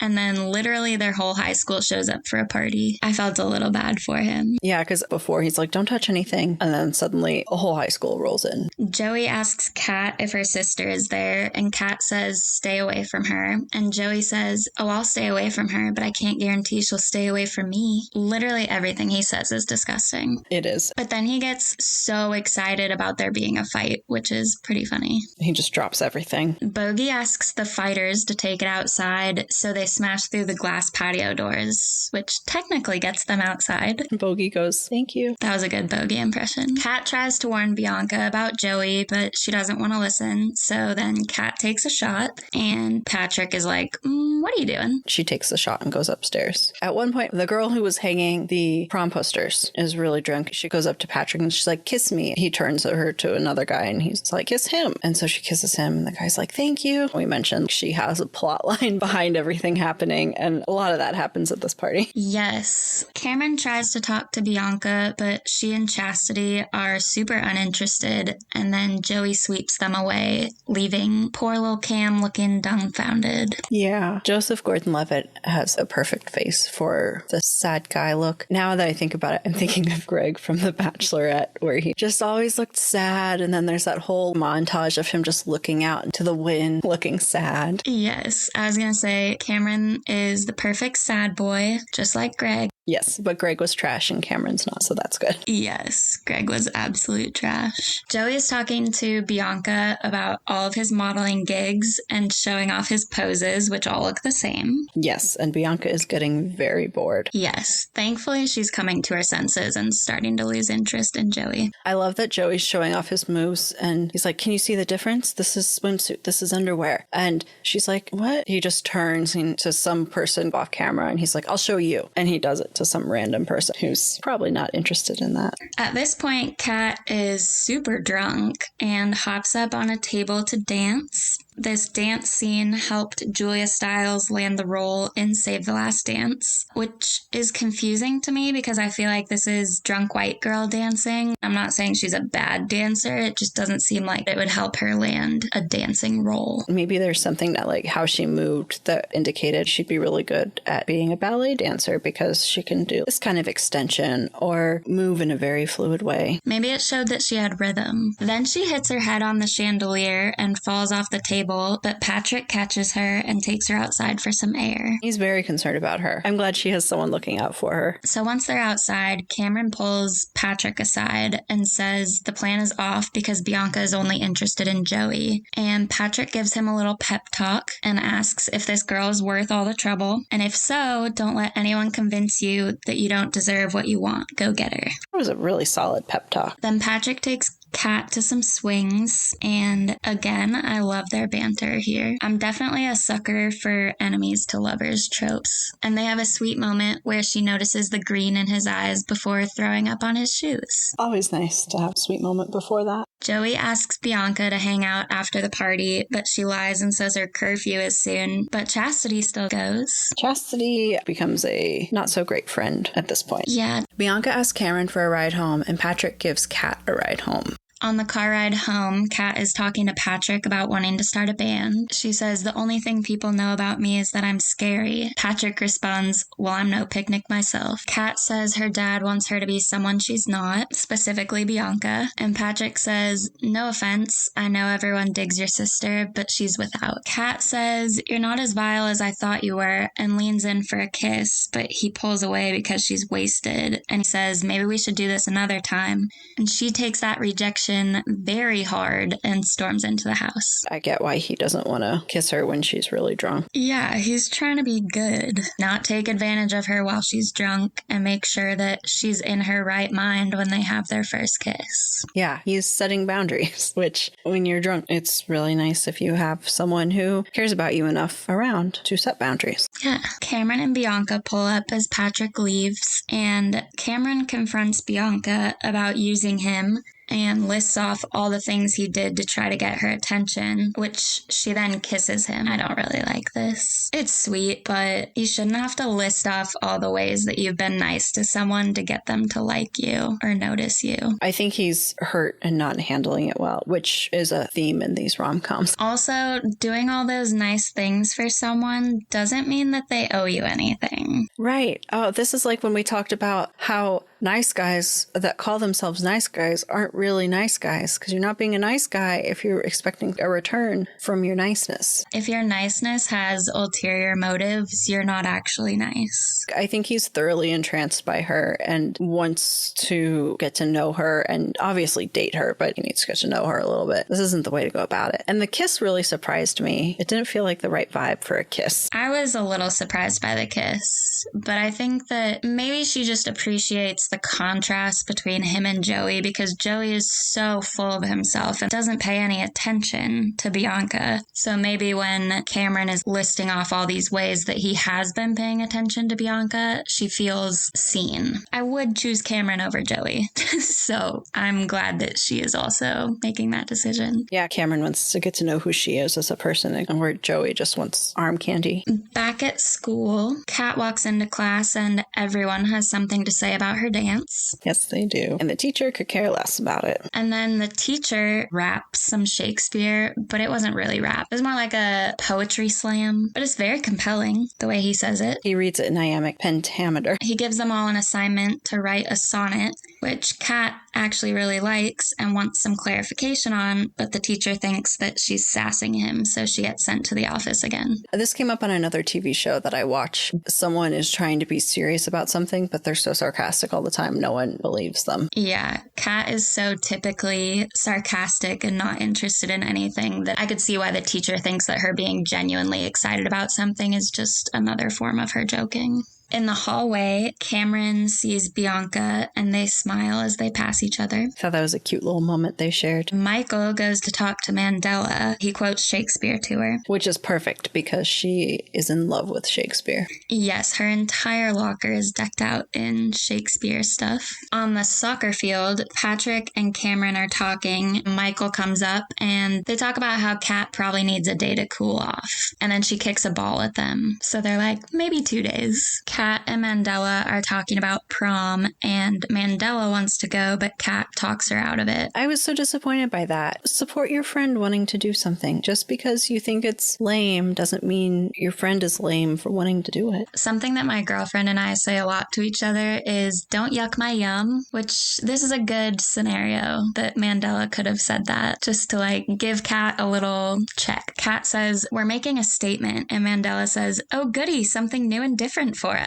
and then literally their whole high school shows up for a party. I felt a little bad for him. Yeah, because before he's like, don't touch anything, and then suddenly a whole high school rolls in. Joey asks Kat if her sister is there, and Kat says stay away from her, and Joey says, "Oh, I'll stay away from her, but I can't guarantee she'll stay away from me." Literally everything he says is disgusting. It is. But then he gets so excited about there being a fight, which is pretty funny. He just drops everything. Bogey asks the fighters to take it outside, so they smash through the glass patio doors, which technically gets them outside. Bogey goes, "Thank you." That was a good Bogey impression. Kat tries to warn Bianca about Joey, but she doesn't want to listen, so then Kat takes a shot, and Patrick is like, "What are you doing?" She takes the shot and goes upstairs. At one point, the girl who was hanging the prom posters is really drunk. She goes up to Patrick and she's like, "Kiss me." He turns her to another guy and he's like, "Kiss him." And so she kisses him and the guy's like, "Thank you." We mentioned she has a plot line behind everything happening, and a lot of that happens at this party. Yes. Cameron tries to talk to Bianca, but she and Chastity are super uninterested, and then Joey sweeps them away, leaving poor little Cam looking dumbfounded. Yeah. Joseph Gordon-Levitt has a perfect face for the sad guy look. Now that I think about it, I'm thinking of Greg from The Bachelorette, where he just always looked sad, and then there's that whole montage of him just looking out into the wind, looking sad. Yes, I was gonna say Cameron is the perfect sad boy, just like Greg. Yes, but Greg was trash and Cameron's not, so that's good. Yes, Greg was absolute trash. Joey is talking to Bianca about all of his modeling gigs and showing off his poses, which all look the same. Yes, and Bianca is getting very bored. Yes, thankfully she's coming to her senses and starting to lose interest in Joey. I love that Joey's showing off his moves and he's like, "Can you see the difference? This is swimsuit, this is underwear." And she's like, "What?" He just turns into some person off camera and he's like, "I'll show you." And he does it to some random person who's probably not interested in that. At this point, Kat is super drunk and hops up on a table to dance. This dance scene helped Julia Stiles land the role in Save the Last Dance, which is confusing to me because I feel like this is drunk white girl dancing. I'm not saying she's a bad dancer, it just doesn't seem like it would help her land a dancing role. Maybe there's something that like how she moved that indicated she'd be really good at being a ballet dancer because she can do this kind of extension or move in a very fluid way. Maybe it showed that she had rhythm. Then she hits her head on the chandelier and falls off the table, but Patrick catches her and takes her outside for some air. He's very concerned about her. I'm glad she has someone looking out for her. So once they're outside, Cameron pulls Patrick aside and says the plan is off because Bianca is only interested in Joey. And Patrick gives him a little pep talk and asks if this girl is worth all the trouble. And if so, don't let anyone convince you that you don't deserve what you want. Go get her. That was a really solid pep talk. Then Patrick takes Kat to some swings, and again, I love their banter here. I'm definitely a sucker for enemies to lovers tropes. And they have a sweet moment where she notices the green in his eyes before throwing up on his shoes. Always nice to have a sweet moment before that. Joey asks Bianca to hang out after the party, but she lies and says her curfew is soon. But Chastity still goes. Chastity becomes a not so great friend at this point. Yeah. Bianca asks Cameron for a ride home, and Patrick gives Kat a ride home. On the car ride home, Kat is talking to Patrick about wanting to start a band. She says, the only thing people know about me is that I'm scary. Patrick responds, well, I'm no picnic myself. Kat says her dad wants her to be someone she's not, specifically Bianca. And Patrick says, no offense, I know everyone digs your sister, but she's without. Kat says, you're not as vile as I thought you were, and leans in for a kiss, but he pulls away because she's wasted. And he says, maybe we should do this another time. And she takes that rejection very hard and storms into the house. I get why he doesn't want to kiss her when she's really drunk. Yeah, he's trying to be good, not take advantage of her while she's drunk, and make sure that she's in her right mind when they have their first kiss. Yeah, he's setting boundaries, which when you're drunk, it's really nice if you have someone who cares about you enough around to set boundaries. Yeah. Cameron and Bianca pull up as Patrick leaves, and Cameron confronts Bianca about using him and lists off all the things he did to try to get her attention, which she then kisses him. I don't really like this. It's sweet, but you shouldn't have to list off all the ways that you've been nice to someone to get them to like you or notice you. I think he's hurt and not handling it well, which is a theme in these rom-coms. Also, doing all those nice things for someone doesn't mean that they owe you anything. Right. Oh, this is like when we talked about how nice guys that call themselves nice guys aren't really nice guys, because you're not being a nice guy if you're expecting a return from your niceness. If your niceness has ulterior motives, you're not actually nice. I think he's thoroughly entranced by her and wants to get to know her and obviously date her, but he needs to get to know her a little bit. This isn't the way to go about it. And the kiss really surprised me. It didn't feel like the right vibe for a kiss. I was a little surprised by the kiss, but I think that maybe she just appreciates the contrast between him and Joey, because Joey is so full of himself and doesn't pay any attention to Bianca. So maybe when Cameron is listing off all these ways that he has been paying attention to Bianca, she feels seen. I would choose Cameron over Joey. So I'm glad that she is also making that decision. Yeah, Cameron wants to get to know who she is as a person, and where Joey just wants arm candy. Back at school, Kat walks into class and everyone has something to say about her dance. Yes, they do. And the teacher could care less about it. And then the teacher raps some Shakespeare, but it wasn't really rap. It was more like a poetry slam, but it's very compelling the way he says it. He reads it in iambic pentameter. He gives them all an assignment to write a sonnet, which Kat actually really likes and wants some clarification on, but the teacher thinks that she's sassing him, so she gets sent to the office again. This came up on another TV show that I watch. Someone is trying to be serious about something, but they're so sarcastic all the time, no one believes them. Yeah, Kat is so typically sarcastic and not interested in anything that I could see why the teacher thinks that her being genuinely excited about something is just another form of her joking. In the hallway, Cameron sees Bianca and they smile as they pass each other. I thought that was a cute little moment they shared. Michael goes to talk to Mandela. He quotes Shakespeare to her. Which is perfect because she is in love with Shakespeare. Yes, her entire locker is decked out in Shakespeare stuff. On the soccer field, Patrick and Cameron are talking. Michael comes up and they talk about how Kat probably needs a day to cool off. And then she kicks a ball at them. So they're like, maybe 2 days. Kat and Mandela are talking about prom, and Mandela wants to go, but Kat talks her out of it. I was so disappointed by that. Support your friend wanting to do something. Just because you think it's lame doesn't mean your friend is lame for wanting to do it. Something that my girlfriend and I say a lot to each other is, don't yuck my yum, which this is a good scenario that Mandela could have said that, just to like give Kat a little check. Kat says, we're making a statement, and Mandela says, oh goody, something new and different for us.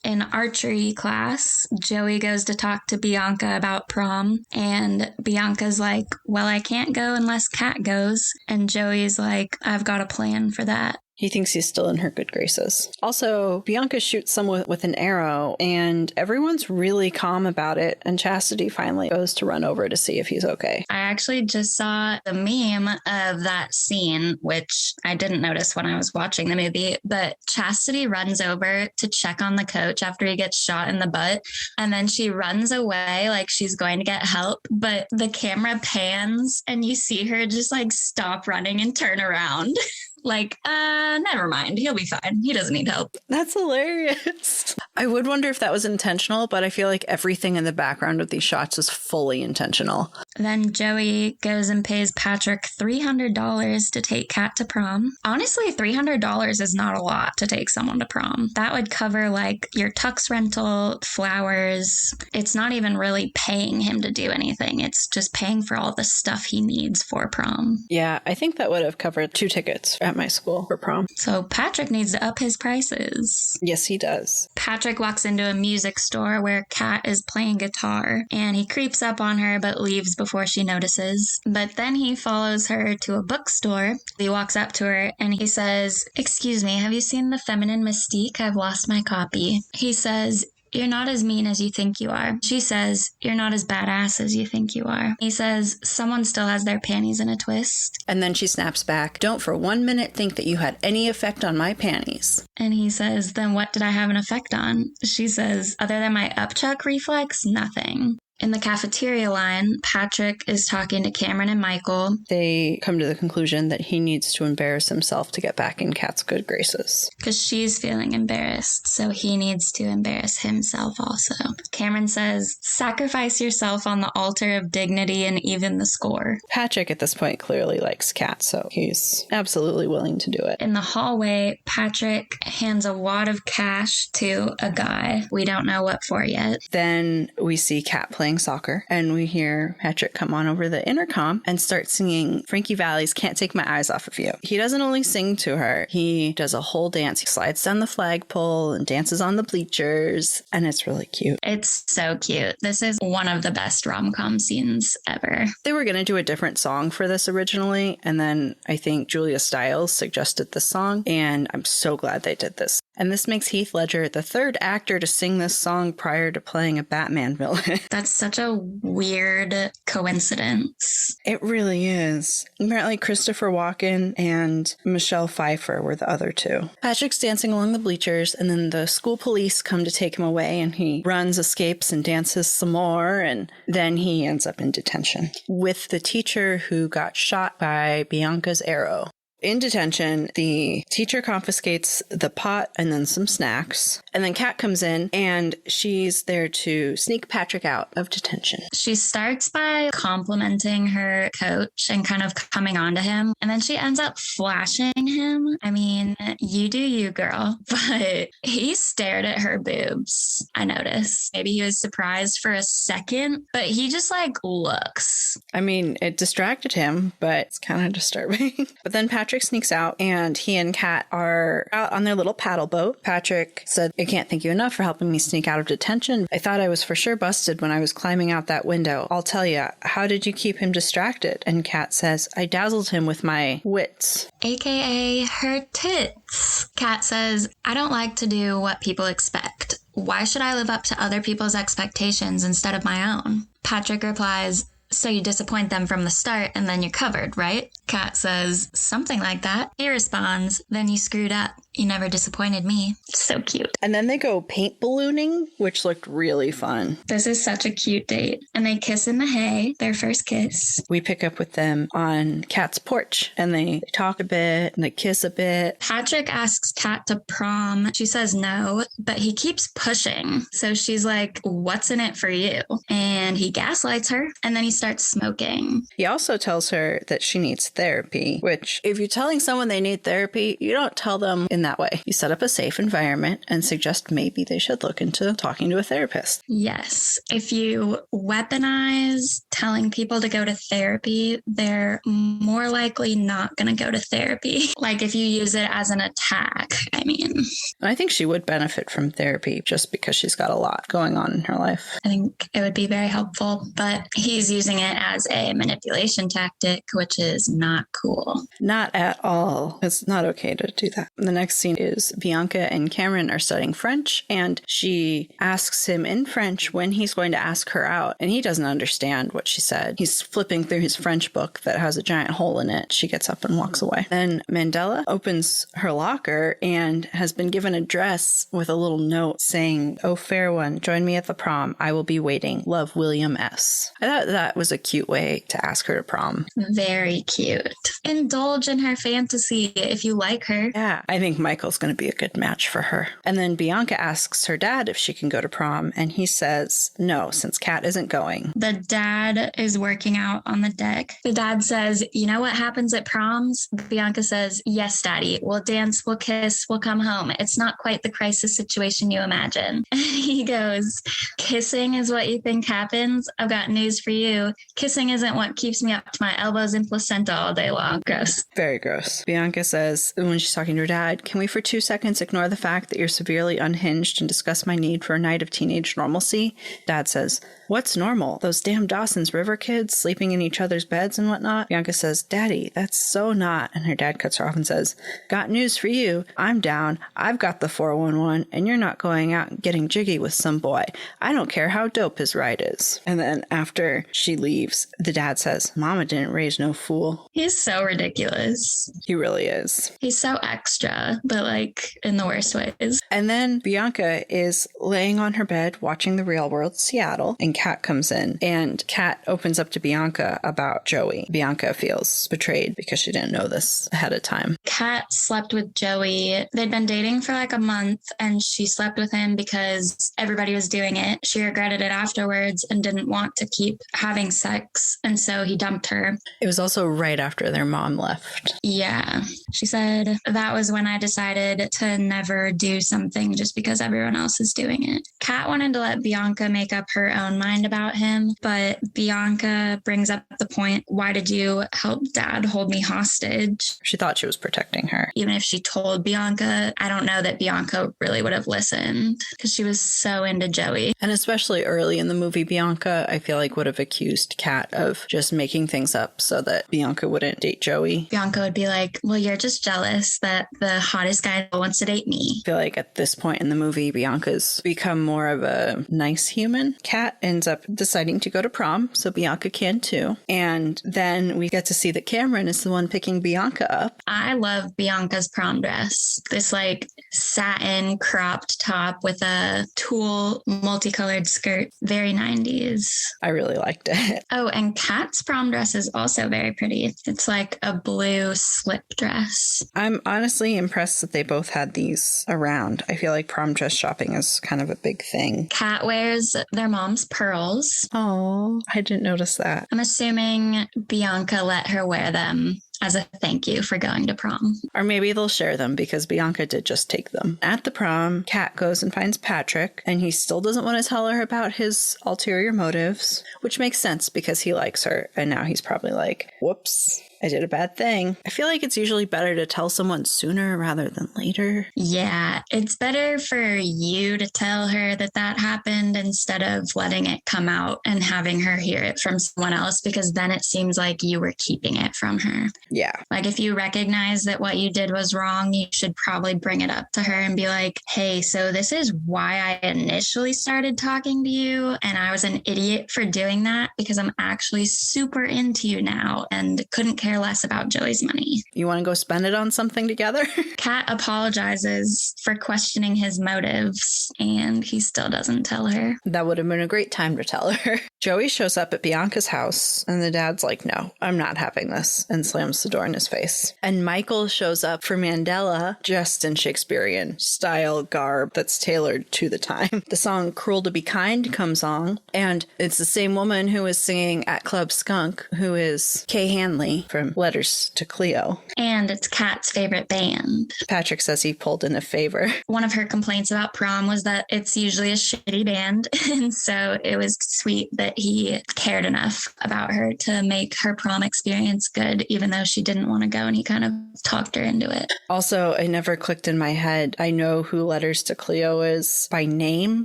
In archery class, Joey goes to talk to Bianca about prom, and Bianca's like, well, I can't go unless Kat goes. And Joey's like, I've got a plan for that. He thinks he's still in her good graces. Also, Bianca shoots someone with an arrow, and everyone's really calm about it, and Chastity finally goes to run over to see if he's okay. I actually just saw the meme of that scene, which I didn't notice when I was watching the movie, but Chastity runs over to check on the coach after he gets shot in the butt, and then she runs away like she's going to get help, but the camera pans and you see her just like stop running and turn around. Like, never mind. He'll be fine. He doesn't need help. That's hilarious. I would wonder if that was intentional, but I feel like everything in the background of these shots is fully intentional. Then Joey goes and pays Patrick $300 to take Kat to prom. Honestly, $300 is not a lot to take someone to prom. That would cover like your tux rental, flowers. It's not even really paying him to do anything. It's just paying for all the stuff he needs for prom. Yeah, I think that would have covered 2 tickets at my school for prom. So Patrick needs to up his prices. Yes, he does. Patrick walks into a music store where Kat is playing guitar, and he creeps up on her but leaves before she notices. But then he follows her to a bookstore. He walks up to her and he says, "Excuse me, have you seen The Feminine Mystique? I've lost my copy." He says, "You're not as mean as you think you are." She says, "You're not as badass as you think you are." He says, "Someone still has their panties in a twist." And then she snaps back, "Don't for 1 minute think that you had any effect on my panties." And he says, "Then what did I have an effect on?" She says, "Other than my upchuck reflex, nothing." In the cafeteria line, Patrick is talking to Cameron and Michael. They come to the conclusion that he needs to embarrass himself to get back in Kat's good graces. Because she's feeling embarrassed, so he needs to embarrass himself also. Cameron says, "Sacrifice yourself on the altar of dignity and even the score." Patrick at this point clearly likes Kat, so he's absolutely willing to do it. In the hallway, Patrick hands a wad of cash to a guy. We don't know what for yet. Then we see Kat playing soccer, and we hear Patrick come on over the intercom and start singing Frankie Valli's "Can't Take My Eyes Off of You." He doesn't only sing to her, he does a whole dance. He slides down the flagpole and dances on the bleachers, and it's really cute. It's so cute. This is one of the best rom-com scenes ever. They were going to do a different song for this originally, and then I think Julia Stiles suggested this song, and I'm so glad they did this. And this makes Heath Ledger the 3rd actor to sing this song prior to playing a Batman villain. That's such a weird coincidence. It really is. Apparently Christopher Walken and Michelle Pfeiffer were the other 2. Patrick's dancing along the bleachers, and then the school police come to take him away, and he runs, escapes, and dances some more, and then he ends up in detention with the teacher who got shot by Bianca's arrow. In detention, the teacher confiscates the pot and then some snacks. And then Kat comes in, and she's there to sneak Patrick out of detention. She starts by complimenting her coach and kind of coming on to him. And then she ends up flashing him. I mean, you do you, girl. But he stared at her boobs, I noticed. Maybe he was surprised for a second, but he just like looks. I mean, it distracted him, but it's kind of disturbing. But then Patrick sneaks out, and he and Kat are out on their little paddle boat. Patrick said, "I can't thank you enough for helping me sneak out of detention. I thought I was for sure busted when I was climbing out that window. I'll tell you, how did you keep him distracted?" And Kat says, "I dazzled him with my wits." AKA her tits. Kat says, "I don't like to do what people expect. Why should I live up to other people's expectations instead of my own?" Patrick replies, "So you disappoint them from the start and then you're covered, right?" Kat says, "Something like that." He responds, "Then you screwed up. You never disappointed me." So cute. And then they go paint ballooning, which looked really fun. This is such a cute date. And they kiss in the hay, their first kiss. We pick up with them on Kat's porch, and they talk a bit, and they kiss a bit. Patrick asks Kat to prom. She says no, but he keeps pushing. So she's like, "What's in it for you?" And he gaslights her, and then he starts smoking. He also tells her that she needs therapy, which if you're telling someone they need therapy, you don't tell them in that way. You set up a safe environment and suggest maybe they should look into talking to a therapist. Yes. If you weaponize telling people to go to therapy, they're more likely not going to go to therapy. Like if you use it as an attack, I mean. I think she would benefit from therapy just because she's got a lot going on in her life. I think it would be very helpful, but he's using it as a manipulation tactic, which is not cool. Not at all. It's not okay to do that. The next scene is Bianca and Cameron are studying French, and she asks him in French when he's going to ask her out, and he doesn't understand what she said. He's flipping through his French book that has a giant hole in it. She gets up and walks away. Then Mandela opens her locker and has been given a dress with a little note saying, "Oh, fair one, join me at the prom. I will be waiting. Love, William S." I thought that was a cute way to ask her to prom. Very cute. Indulge in her fantasy if you like her. Yeah, I think Michael's going to be a good match for her. And then Bianca asks her dad if she can go to prom, and he says no, since Kat isn't going. The dad is working out on the deck. The dad says, "You know what happens at proms?" Bianca says, "Yes, Daddy. We'll dance, we'll kiss, we'll come home. It's not quite the crisis situation you imagine." And he goes, "Kissing is what you think happens? I've got news for you. Kissing isn't what keeps me up to my elbows in placenta all day long." Gross. Very gross. Bianca says, when she's talking to her dad, "Can we for 2 seconds ignore the fact that you're severely unhinged and discuss my need for a night of teenage normalcy?" Dad says, "What's normal? Those damn Dawson's River kids sleeping in each other's beds and whatnot?" Bianca says, "Daddy, that's so not." And her dad cuts her off and says, "Got news for you. I'm down. I've got the 411, and you're not going out and getting jiggy with some boy. I don't care how dope his ride is." And then after she leaves, the dad says, "Mama didn't raise no fool." He's so ridiculous. He really is. He's so extra, but like in the worst ways. And then Bianca is laying on her bed watching The Real World Seattle, and Kat comes in, and Kat opens up to Bianca about Joey. Bianca feels betrayed because she didn't know this ahead of time. Kat slept with Joey. They'd been dating for like a month, and she slept with him because everybody was doing it. She regretted it afterwards and didn't want to keep having sex, and so he dumped her. It was also right after their mom left. Yeah. She said, "That was when I decided to never do something just because everyone else is doing it." Kat wanted to let Bianca make up her own mind about him, but Bianca brings up the point, "Why did you help Dad hold me hostage?" She thought she was protecting her. Even if she told Bianca, I don't know that Bianca really would have listened because she was so into Joey. And especially early in the movie, Bianca, I feel like, would have accused Kat of just making things up so that Bianca wouldn't date Joey. Bianca would be like, "Well, you're just jealous that the hottest guy wants to date me." I feel like at this point in the movie, Bianca's become more of a nice human. Kat ends up deciding to go to prom, so Bianca can too. And then we get to see that Cameron is the one picking Bianca up. I love Bianca's prom dress. This like satin cropped top with a tulle multicolored skirt. Very 90s. I really liked it. Oh, and Kat's prom dress is also very pretty. It's like a blue slip dress. I'm honestly impressed that they both had these around. I feel like prom dress shopping is kind of a big thing. Kat wears their mom's pearls. Oh, I didn't notice that. I'm assuming Bianca let her wear them as a thank you for going to prom. Or maybe they'll share them because Bianca did just take them. At the prom, Kat goes and finds Patrick, and he still doesn't want to tell her about his ulterior motives, which makes sense because he likes her. And now he's probably like, whoops, I did a bad thing. I feel like it's usually better to tell someone sooner rather than later. Yeah, it's better for you to tell her that that happened instead of letting it come out and having her hear it from someone else, because then it seems like you were keeping it from her. Yeah. Like if you recognize that what you did was wrong, you should probably bring it up to her and be like, "Hey, so this is why I initially started talking to you, and I was an idiot for doing that because I'm actually super into you now and couldn't care less about Joey's money." You want to go spend it on something together? Kat apologizes for questioning his motives, and he still doesn't tell her. That would have been a great time to tell her. Joey shows up at Bianca's house, and the dad's like, "No, I'm not having this," and slams the door in his face. And Michael shows up for Mandela, just in Shakespearean style garb that's tailored to the time. The song "Cruel to Be Kind" comes on, and it's the same woman who is singing at Club Skunk, who is Kay Hanley from Letters to Cleo. And it's Kat's favorite band. Patrick says he pulled in a favor. One of her complaints about prom was that it's usually a shitty band, and so it was sweet that he cared enough about her to make her prom experience good, even though she didn't want to go, and he kind of talked her into it. Also, it never clicked in my head. I know who Letters to Cleo is by name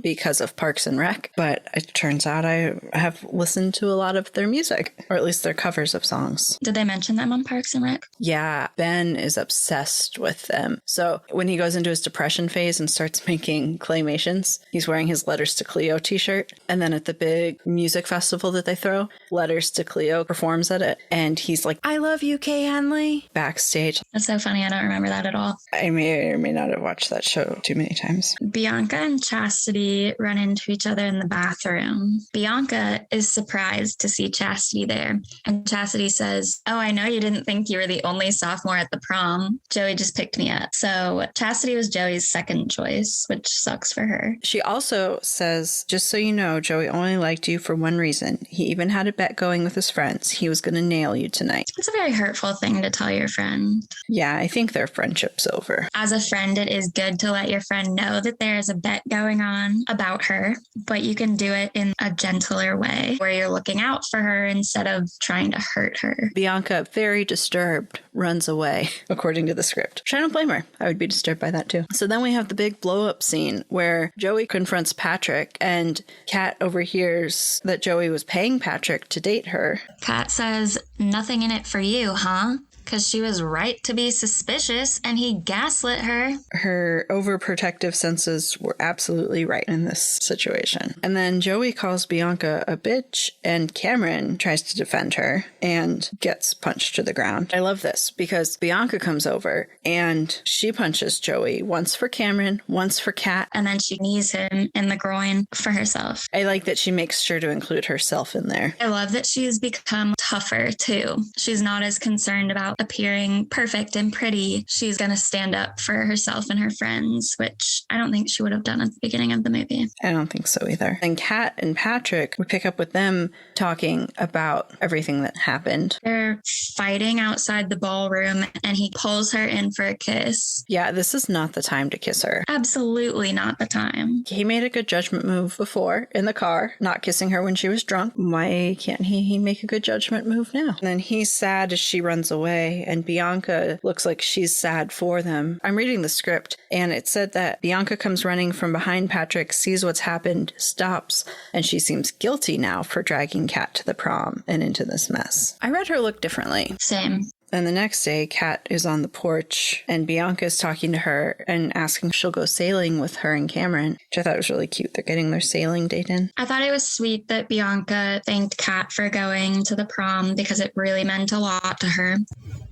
because of Parks and Rec, but it turns out I have listened to a lot of their music, or at least their covers of songs. Did they mention watching them on Parks and Rec? Yeah, Ben is obsessed with them. So when he goes into his depression phase and starts making claymations, he's wearing his Letters to Cleo t-shirt. And then at the big music festival that they throw, Letters to Cleo performs at it. And he's like, I love you, Kay Henley, backstage. That's so funny. I don't remember that at all. I may or may not have watched that show too many times. Bianca and Chastity run into each other in the bathroom. Bianca is surprised to see Chastity there. And Chastity says, oh, I know you didn't think you were the only sophomore at the prom. Joey just picked me up. So Chastity was Joey's second choice, which sucks for her. She also says, just so you know, Joey only liked you for one reason. He even had a bet going with his friends. He was going to nail you tonight. It's a very hurtful thing to tell your friend. Yeah, I think their friendship's over. As a friend, it is good to let your friend know that there is a bet going on about her, but you can do it in a gentler way where you're looking out for her instead of trying to hurt her. Bianca, very disturbed, runs away, according to the script. I don't blame her. I would be disturbed by that too. So then we have the big blow-up scene where Joey confronts Patrick and Kat overhears that Joey was paying Patrick to date her. Kat says, nothing in it for you, huh? Because she was right to be suspicious and he gaslit her. Her overprotective senses were absolutely right in this situation. And then Joey calls Bianca a bitch and Cameron tries to defend her and gets punched to the ground. I love this because Bianca comes over and she punches Joey once for Cameron, once for Kat. And then she knees him in the groin for herself. I like that she makes sure to include herself in there. I love that she's become tougher too. She's not as concerned about appearing perfect and pretty. She's going to stand up for herself and her friends, which I don't think she would have done at the beginning of the movie. I don't think so either. And Kat and Patrick, we pick up with them talking about everything that happened. They're fighting outside the ballroom and he pulls her in for a kiss. Yeah, this is not the time to kiss her. Absolutely not the time. He made a good judgment move before in the car, not kissing her when she was drunk. Why can't he make a good judgment move now? And then he's sad as she runs away, and Bianca looks like she's sad for them. I'm reading the script, and it said that Bianca comes running from behind Patrick, sees what's happened, stops, and she seems guilty now for dragging Kat to the prom and into this mess. I read her look differently. Same. And the next day, Kat is on the porch, and Bianca is talking to her and asking if she'll go sailing with her and Cameron, which I thought was really cute. They're getting their sailing date in. I thought it was sweet that Bianca thanked Kat for going to the prom because it really meant a lot to her.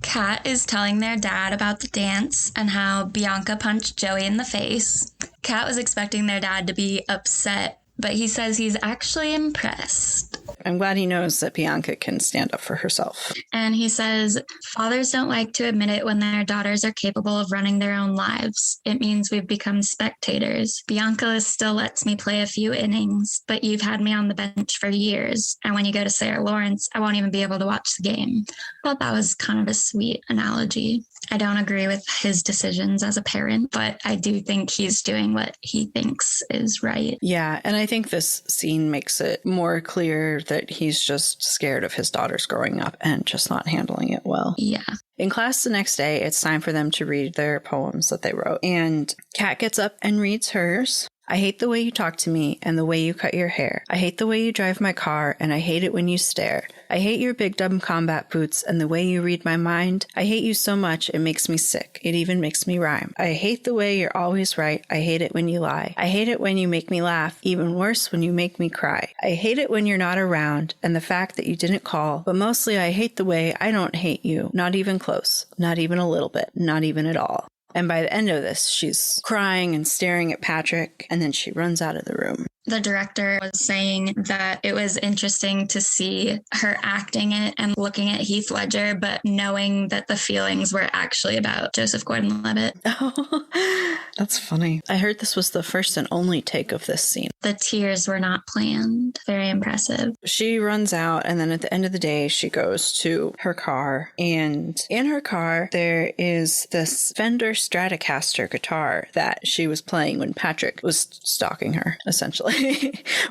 Kat is telling their dad about the dance and how Bianca punched Joey in the face. Kat was expecting their dad to be upset, but he says he's actually impressed. I'm glad he knows that Bianca can stand up for herself. And he says, fathers don't like to admit it when their daughters are capable of running their own lives. It means we've become spectators. Bianca still lets me play a few innings, but you've had me on the bench for years. And when you go to Sarah Lawrence, I won't even be able to watch the game. I thought that was kind of a sweet analogy. I don't agree with his decisions as a parent, but I do think he's doing what he thinks is right. Yeah, and I think this scene makes it more clear that he's just scared of his daughters growing up and just not handling it well. Yeah. In class the next day, it's time for them to read their poems that they wrote. And Kat gets up and reads hers. I hate the way you talk to me and the way you cut your hair. I hate the way you drive my car and I hate it when you stare. I hate your big dumb combat boots and the way you read my mind. I hate you so much it makes me sick. It even makes me rhyme. I hate the way you're always right. I hate it when you lie. I hate it when you make me laugh. Even worse when you make me cry. I hate it when you're not around and the fact that you didn't call. But mostly I hate the way I don't hate you. Not even close. Not even a little bit. Not even at all. And by the end of this, she's crying and staring at Patrick, and then she runs out of the room. The director was saying that it was interesting to see her acting it and looking at Heath Ledger, but knowing that the feelings were actually about Joseph Gordon-Levitt. Oh, that's funny. I heard this was the first and only take of this scene. The tears were not planned. Very impressive. She runs out, and then at the end of the day, she goes to her car, and in her car, there is this Fender Stratocaster guitar that she was playing when Patrick was stalking her, essentially.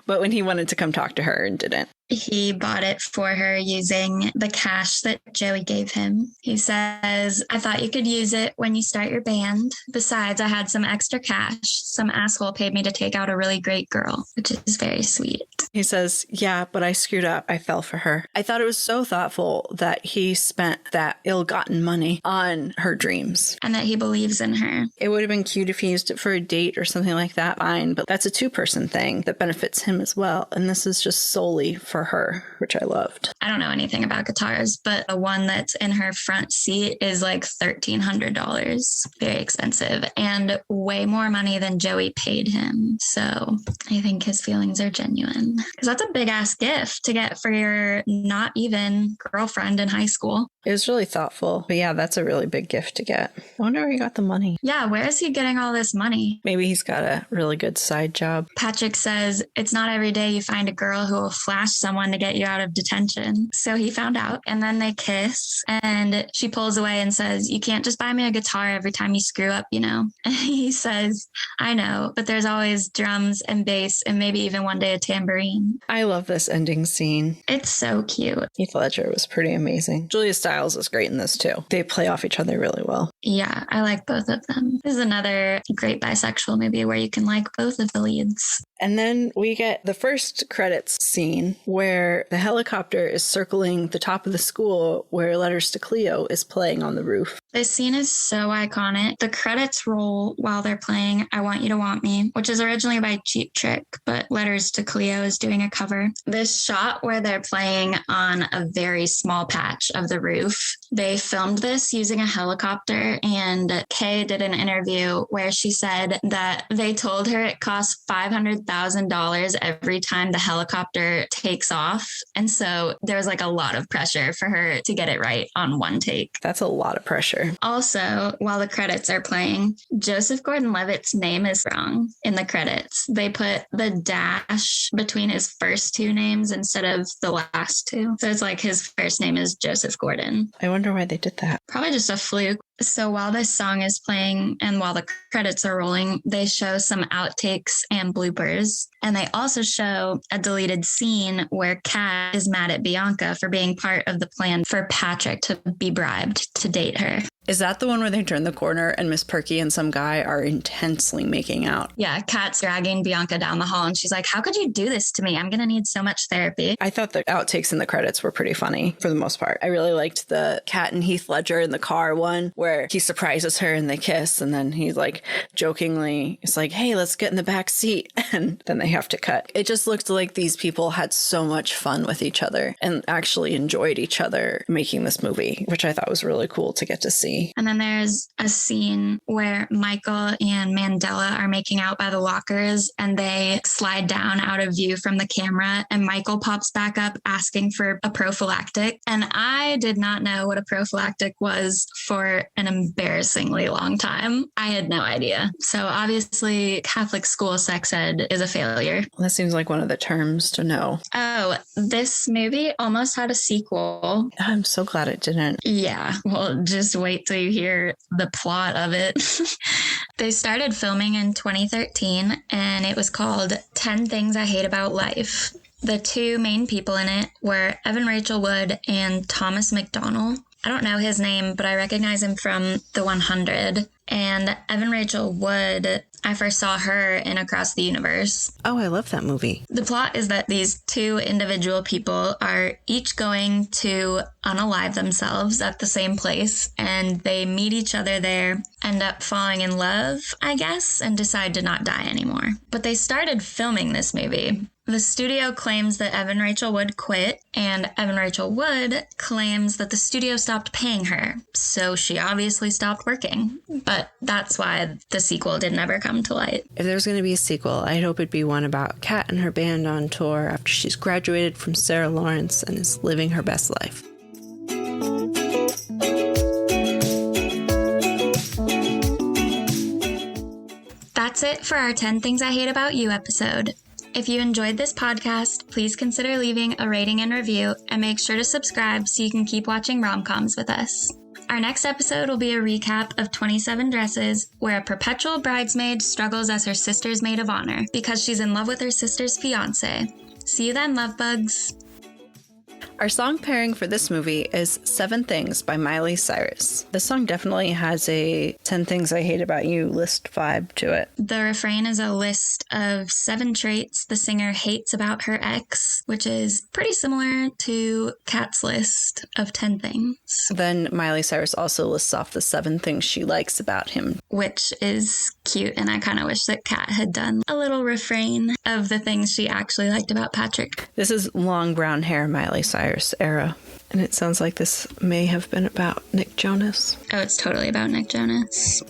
But when he wanted to come talk to her and didn't. He bought it for her using the cash that Joey gave him. He says, I thought you could use it when you start your band. Besides, I had some extra cash. Some asshole paid me to take out a really great girl, which is very sweet. He says, yeah, but I screwed up. I fell for her. I thought it was so thoughtful that he spent that ill-gotten money on her dreams. And that he believes in her. It would have been cute if he used it for a date or something like that, fine, but that's a two-person thing that benefits him as well. And this is just solely for her, which I loved. I don't know anything about guitars, but the one that's in her front seat is like $1,300. Very expensive and way more money than Joey paid him. So I think his feelings are genuine. Because that's a big ass gift to get for your not even girlfriend in high school. It was really thoughtful. But yeah, that's a really big gift to get. I wonder where he got the money. Yeah, where is he getting all this money? Maybe he's got a really good side job. Patrick says, it's not every day you find a girl who will flash someone to get you out of detention. So he found out, and then they kiss, and she pulls away and says, you can't just buy me a guitar every time you screw up, you know? And he says, I know, but there's always drums and bass and maybe even one day a tambourine. I love this ending scene. It's so cute. Heath Ledger was pretty amazing. Julia Stiles is great in this too. They play off each other really well. Yeah, I like both of them. This is another great bisexual movie where you can like both of the leads. And then we get the first credits scene where the helicopter is circling the top of the school where Letters to Cleo is playing on the roof. This scene is so iconic. The credits roll while they're playing I Want You to Want Me, which is originally by Cheap Trick, but Letters to Cleo is doing a cover. This shot where they're playing on a very small patch of the roof, they filmed this using a helicopter, and Kay did an interview where she said that they told her it costs $500,000 every time the helicopter takes off. And so there was like a lot of pressure for her to get it right on one take. That's a lot of pressure. Also, while the credits are playing, Joseph Gordon-Levitt's name is wrong in the credits. They put the dash between his first two names instead of the last two. So it's like his first name is Joseph Gordon. I wonder why they did that. Probably just a fluke. So while this song is playing and while the credits are rolling, they show some outtakes and bloopers. And they also show a deleted scene where Kat is mad at Bianca for being part of the plan for Patrick to be bribed to date her. Is that the one where they turn the corner and Miss Perky and some guy are intensely making out? Yeah, Kat's dragging Bianca down the hall and she's like, how could you do this to me? I'm going to need so much therapy. I thought the outtakes in the credits were pretty funny for the most part. I really liked the Kat and Heath Ledger in the car one where he surprises her and they kiss, and then he's like jokingly, it's like, hey, let's get in the back seat. And then they have to cut. It just looked like these people had so much fun with each other and actually enjoyed each other making this movie, which I thought was really cool to get to see. And then there's a scene where Michael and Mandela are making out by the lockers and they slide down out of view from the camera, and Michael pops back up asking for a prophylactic. And I did not know what a prophylactic was for an embarrassingly long time. I had no idea. So obviously Catholic school sex ed is a failure. That seems like one of the terms to know. Oh, this movie almost had a sequel. I'm so glad it didn't. Yeah, well, just wait till you hear the plot of it. They started filming in 2013 and it was called 10 Things I Hate About Life. The two main people in it were Evan Rachel Wood and Thomas McDonnell. I don't know his name, but I recognize him from The 100. And Evan Rachel Wood, I first saw her in Across the Universe. Oh, I love that movie. The plot is that these two individual people are each going to unalive themselves at the same place, and they meet each other there, end up falling in love, I guess, and decide to not die anymore. But they started filming this movie. The studio claims that Evan Rachel Wood quit, and Evan Rachel Wood claims that the studio stopped paying her, so she obviously stopped working. But that's why the sequel didn't ever come to light. If there's going to be a sequel, I'd hope it'd be one about Kat and her band on tour after she's graduated from Sarah Lawrence and is living her best life. That's it for our 10 Things I Hate About You episode. If you enjoyed this podcast, please consider leaving a rating and review, and make sure to subscribe so you can keep watching rom-coms with us. Our next episode will be a recap of 27 Dresses, where a perpetual bridesmaid struggles as her sister's maid of honor because she's in love with her sister's fiancé. See you then, Lovebugs! Our song pairing for this movie is 7 Things by Miley Cyrus. This song definitely has a 10 Things I Hate About You list vibe to it. The refrain is a list of 7 traits the singer hates about her ex, which is pretty similar to Kat's list of 10 things. Then Miley Cyrus also lists off the 7 things she likes about him, which is cute, and I kind of wish that Kat had done a little refrain of the things she actually liked about Patrick. This is long brown hair Miley Cyrus era, and it sounds like this may have been about Nick Jonas. Oh, it's totally about Nick Jonas.